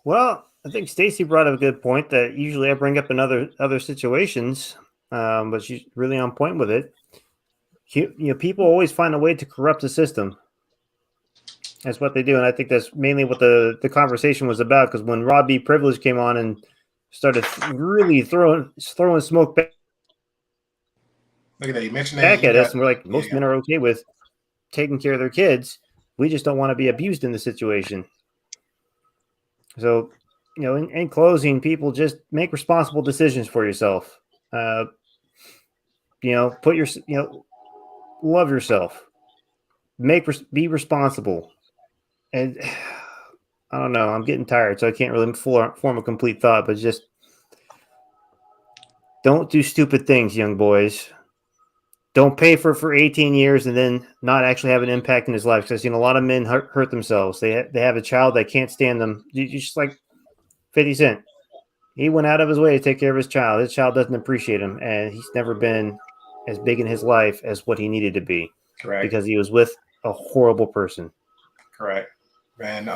Well, I think Stacey brought up a good point that usually I bring up in other situations, but she's really on point with it. People always find a way to corrupt the system. That's what they do, and I think that's mainly what the conversation was about. Because when Robbie Privilege came on and started really throwing smoke back, Look at that. You mentioned back that at us, and we're like, most men are okay with taking care of their kids. We just don't want to be abused in the situation. So, in closing, people just make responsible decisions for yourself. Love yourself. Be responsible. And I don't know. I'm getting tired, so I can't really form a complete thought. But just don't do stupid things, young boys. Don't pay for 18 years and then not actually have an impact in his life. Because I've seen a lot of men hurt themselves. They have a child that can't stand them. Just like 50 Cent. He went out of his way to take care of his child. His child doesn't appreciate him, and he's never been as big in his life as what he needed to be. Correct. Because he was with a horrible person. Correct. And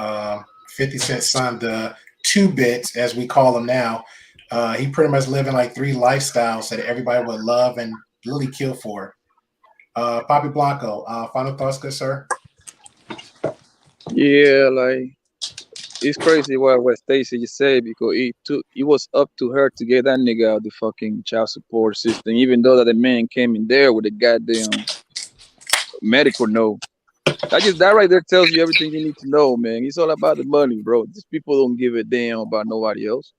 50 Cent's son, the 2-bit, as we call him now, he pretty much living like 3 lifestyles that everybody would love and really kill for. Papi Blanco, final thoughts, good sir? Yeah, it's crazy what Stacey just said, because it was up to her to get that nigga out of the fucking child support system, even though that the man came in there with a goddamn medical note. That right there tells you everything you need to know, man. It's all about the money, bro. These people don't give a damn about nobody else.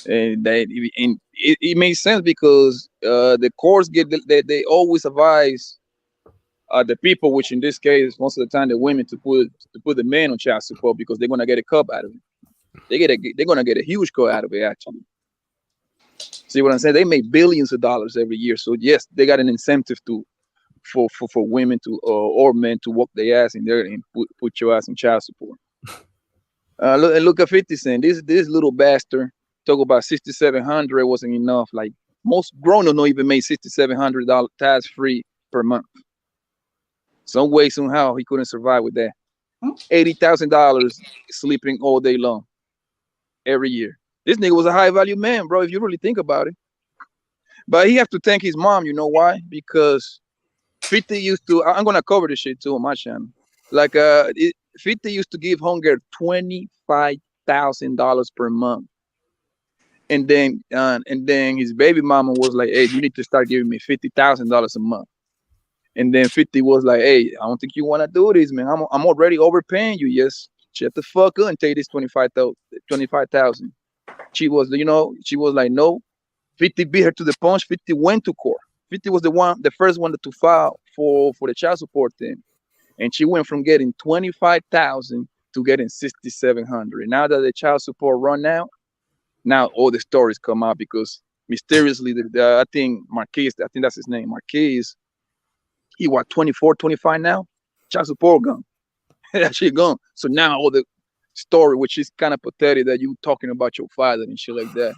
And it makes sense because the courts they always advise the people, which in this case most of the time the women, to put the men on child support because they're gonna get a cut out of it. They're gonna get a huge cut out of it actually. See what I'm saying? They make billions of dollars every year, so yes, they got an incentive for women to or men to walk their ass in there and put your ass in child support. Look at 50 Cent. This little bastard talk about $6,700 wasn't enough. Like most grown-ups don't even make $6,700 tax free per month. Some way, somehow, he couldn't survive with that. $80,000 sleeping all day long, every year. This nigga was a high-value man, bro, if you really think about it. But he have to thank his mom. You know why? Because 50 used to. I'm gonna cover this shit too on my channel. Like 50 used to give Hunger $25,000 per month, and then his baby mama was like, "Hey, you need to start giving me $50,000 a month." And then 50 was like, "Hey, I don't think you want to do this, man. I'm already overpaying you. Just shut the fuck up and take this 25,000." She was like, "No." 50 beat her to the punch. 50 went to court. 50 was the first one to file for the child support thing, and she went from getting 25,000 to getting 6,700. Now that the child support run out, now all the stories come out because mysteriously, I think Marquez, I think that's his name, Marquez, he what 24, 25 now. Child support gone. That shit gone. So now all the story, which is kind of pathetic, that you talking about your father and shit like that.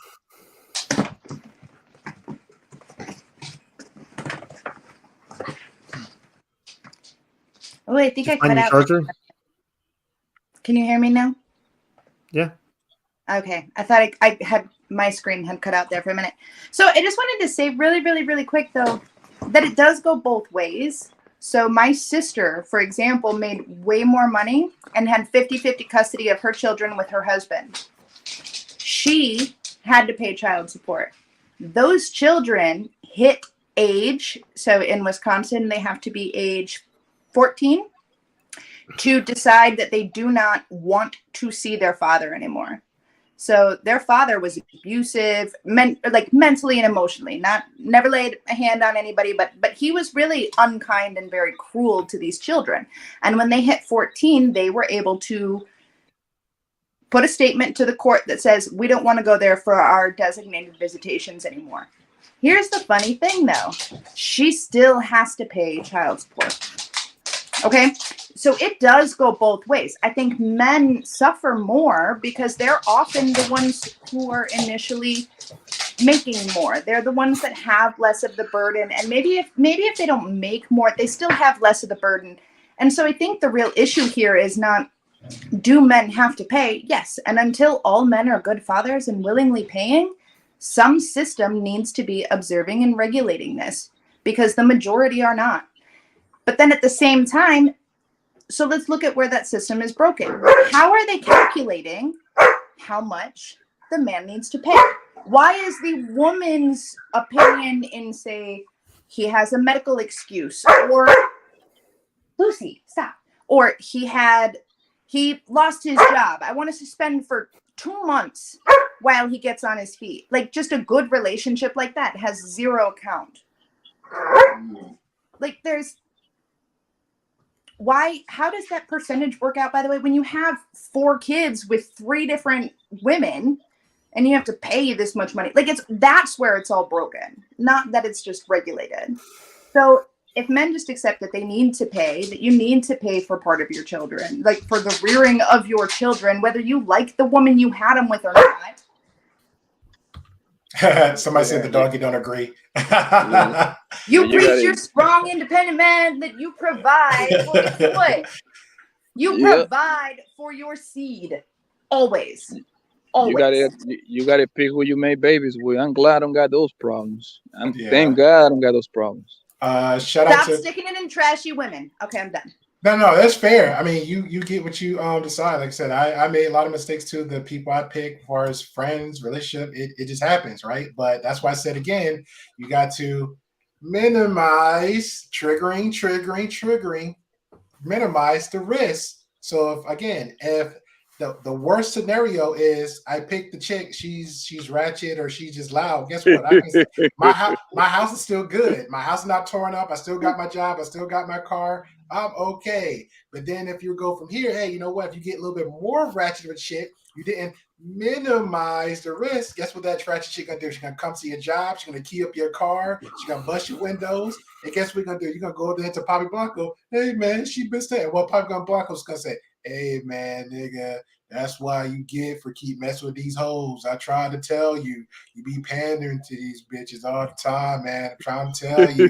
Oh, I think I cut out. Charger? Can you hear me now? Yeah. Okay. I thought I had my screen had cut out there for a minute. So I just wanted to say really, really, really quick though, that it does go both ways. So my sister, for example, made way more money and had 50-50 custody of her children with her husband. She had to pay child support. Those children hit age. So in Wisconsin, they have to be age 14 to decide that they do not want to see their father anymore. So their father was abusive, mentally and emotionally. Never laid a hand on anybody, but he was really unkind and very cruel to these children. And when they hit 14, they were able to put a statement to the court that says, we don't want to go there for our designated visitations anymore. Here's the funny thing, though. She still has to pay child support. Okay, so it does go both ways. I think men suffer more because they're often the ones who are initially making more. They're the ones that have less of the burden, and maybe if they don't make more, they still have less of the burden. And so I think the real issue here is not, do men have to pay? Yes, and until all men are good fathers and willingly paying, some system needs to be observing and regulating this because the majority are not. But then at the same time, so let's look at where that system is broken. How are they calculating how much the man needs to pay? Why is the woman's opinion in, say, he has a medical excuse, or Lucy, stop, or he lost his job, I want to suspend for 2 months while he gets on his feet? Like, just a good relationship like that has zero count. Like, how does that percentage work out, by the way, when you have 4 kids with 3 different women and you have to pay this much money? Like, that's where it's all broken, not that it's just regulated. So if men just accept that they need to pay, that you need to pay for part of your children, like for the rearing of your children, whether you like the woman you had them with or not. Somebody said the doggy don't agree. You preach your strong, independent man that you provide for your what? You provide for your seed. Always. Always. You gotta pick who you make babies with. I'm glad I don't got those problems. Thank God I don't got those problems. Stop sticking it in trashy women. Okay, I'm done. No, that's fair. I mean, you get what you decide. Like I said, I made a lot of mistakes too. The people I pick, as far as friends, relationship, it just happens, right? But that's why I said again, you got to minimize triggering, minimize the risk. So if the worst scenario is I pick the chick, she's ratchet or she's just loud, guess what? My house is still good. My house is not torn up. I still got my job. I still got my car. I'm okay. But then if you go from here, hey, you know what? If you get a little bit more ratchet of a chick, you didn't minimize the risk. Guess what that ratchet chick gonna do? She's gonna come to your job. She's gonna key up your car. She's gonna bust your windows. And guess what you're gonna do? You're gonna go over there to Papi Blanco. Hey man, she been saying. Well, Papi Blanco's gonna say, hey man, nigga, that's why you get for keep messing with these hoes. I tried to tell you, you be pandering to these bitches all the time, man. I'm trying to tell you.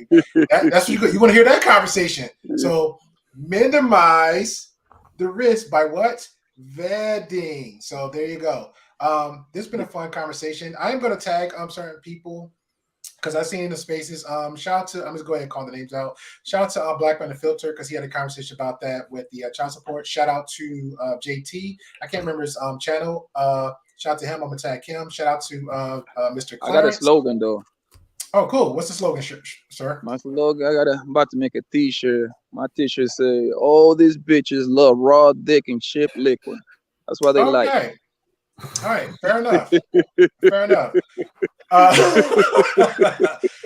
That's what you want to hear that conversation. So minimize the risk by what? Vetting. So there you go. This has been a fun conversation. I'm going to tag certain people because I seen in the spaces. Shout out to, I'm just go ahead and call the names out. Shout out to Black Man the Filter, because he had a conversation about that with the child support. Shout out to JT. I can't remember his channel. Shout out to him. I'm gonna tag him. Shout out to Mr. Clarence. I got a slogan though. Oh, cool. What's the slogan, sir? My slogan, I'm about to make a t-shirt. My t-shirt say, all these bitches love raw dick and chip liquid. That's what they like. Okay. All right. Fair enough. Fair enough.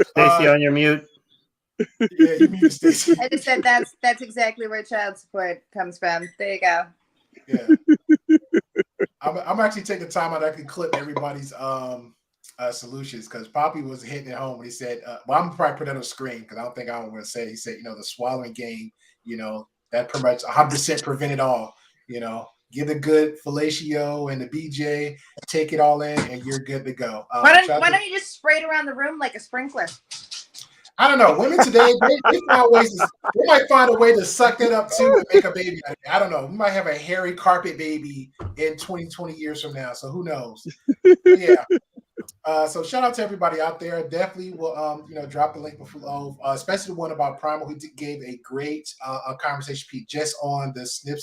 Stacey, on your mute. Yeah, you muted Stacey. I just said that's exactly where child support comes from. There you go. Yeah. I'm actually taking time out. I can clip everybody's solutions, because Poppy was hitting it home when he said, well, I'm probably put it on the screen because I don't think I want to say it. He said, the swallowing game, that pretty much 100% prevent it all. Get a good fellatio and the BJ, take it all in, and you're good to go. Why don't you just spray it around the room like a sprinkler? I don't know. Women today, they find ways they might find a way to suck it up too and make a baby. I don't know. We might have a hairy carpet baby in 20 years from now. So who knows? Yeah. So shout out to everybody out there. Definitely will drop the link below, especially the one about Primal. He gave a great conversation piece just on the snip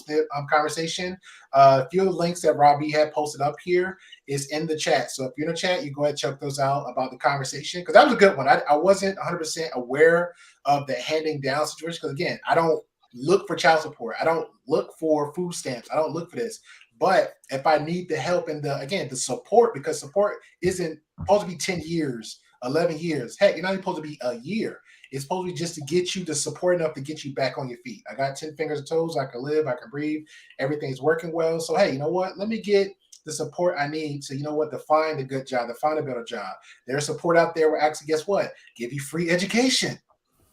conversation. A few links that Robbie had posted up here is in the chat. So if you're in the chat, you go ahead and check those out about the conversation, because that was a good one. I wasn't 100% aware of the handing down situation, because again, I don't look for child support. I don't look for food stamps. I don't look for this. But if I need the help and the support, because support isn't supposed to be 10 years, 11 years. Heck, you're not even supposed to be a year. It's supposed to be just to get you the support enough to get you back on your feet. I got 10 fingers and toes. I can live. I can breathe. Everything's working well. So, hey, you know what? Let me get the support I need to, to find a good job, to find a better job. There's support out there where actually, guess what? Give you free education.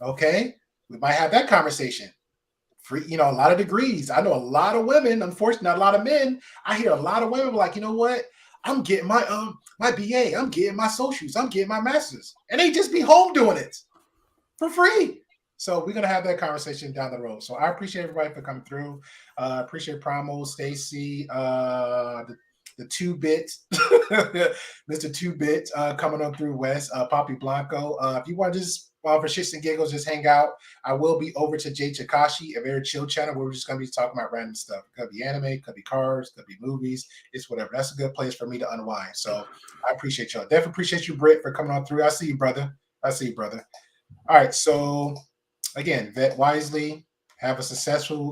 Okay? We might have that conversation. Free, a lot of degrees. I know a lot of women, unfortunately, not a lot of men. I hear a lot of women like, you know what? I'm getting my BA. I'm getting my socials. I'm getting my master's. And they just be home doing it for free. So we're going to have that conversation down the road. So I appreciate everybody for coming through. Appreciate Primal, Stacey, the 2-bit, Mr. 2-bit coming up through West, Poppy Blanco. If you want to just, for shits and giggles, just hang out, I will be over to Jay Chikashi, a very chill channel where we're just going to be talking about random stuff. It could be anime, could be cars, could be movies. It's whatever. That's a good place for me to unwind. So I appreciate y'all. Definitely appreciate you, Britt, for coming on through. I see you, brother. All right. So again, vet wisely. Have a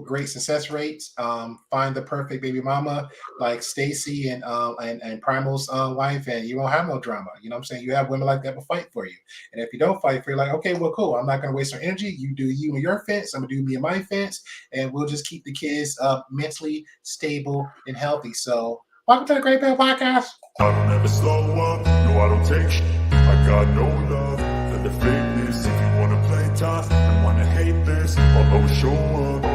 great success rate. Find the perfect baby mama like Stacey and Primal's wife, and you won't have no drama. You know what I'm saying? You have women like that will fight for you. And if you don't fight for you, like, okay, well, cool. I'm not going to waste our energy. You do you and your fence. I'm going to do me and my fence. And we'll just keep the kids mentally stable and healthy. So welcome to the Great Pill Podcast. I don't ever slow up. No, I don't take shit. I got no love for the fakeness. If you want to play tough and want to hate this, I'll always show up.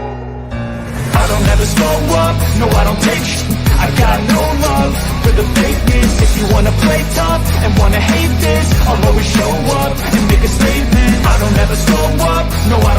I don't ever slow up, no I don't take shit. I got no love for the fakeness. If you wanna play tough and wanna hate this, I'll always show up and make a statement. I don't ever slow up, no I don't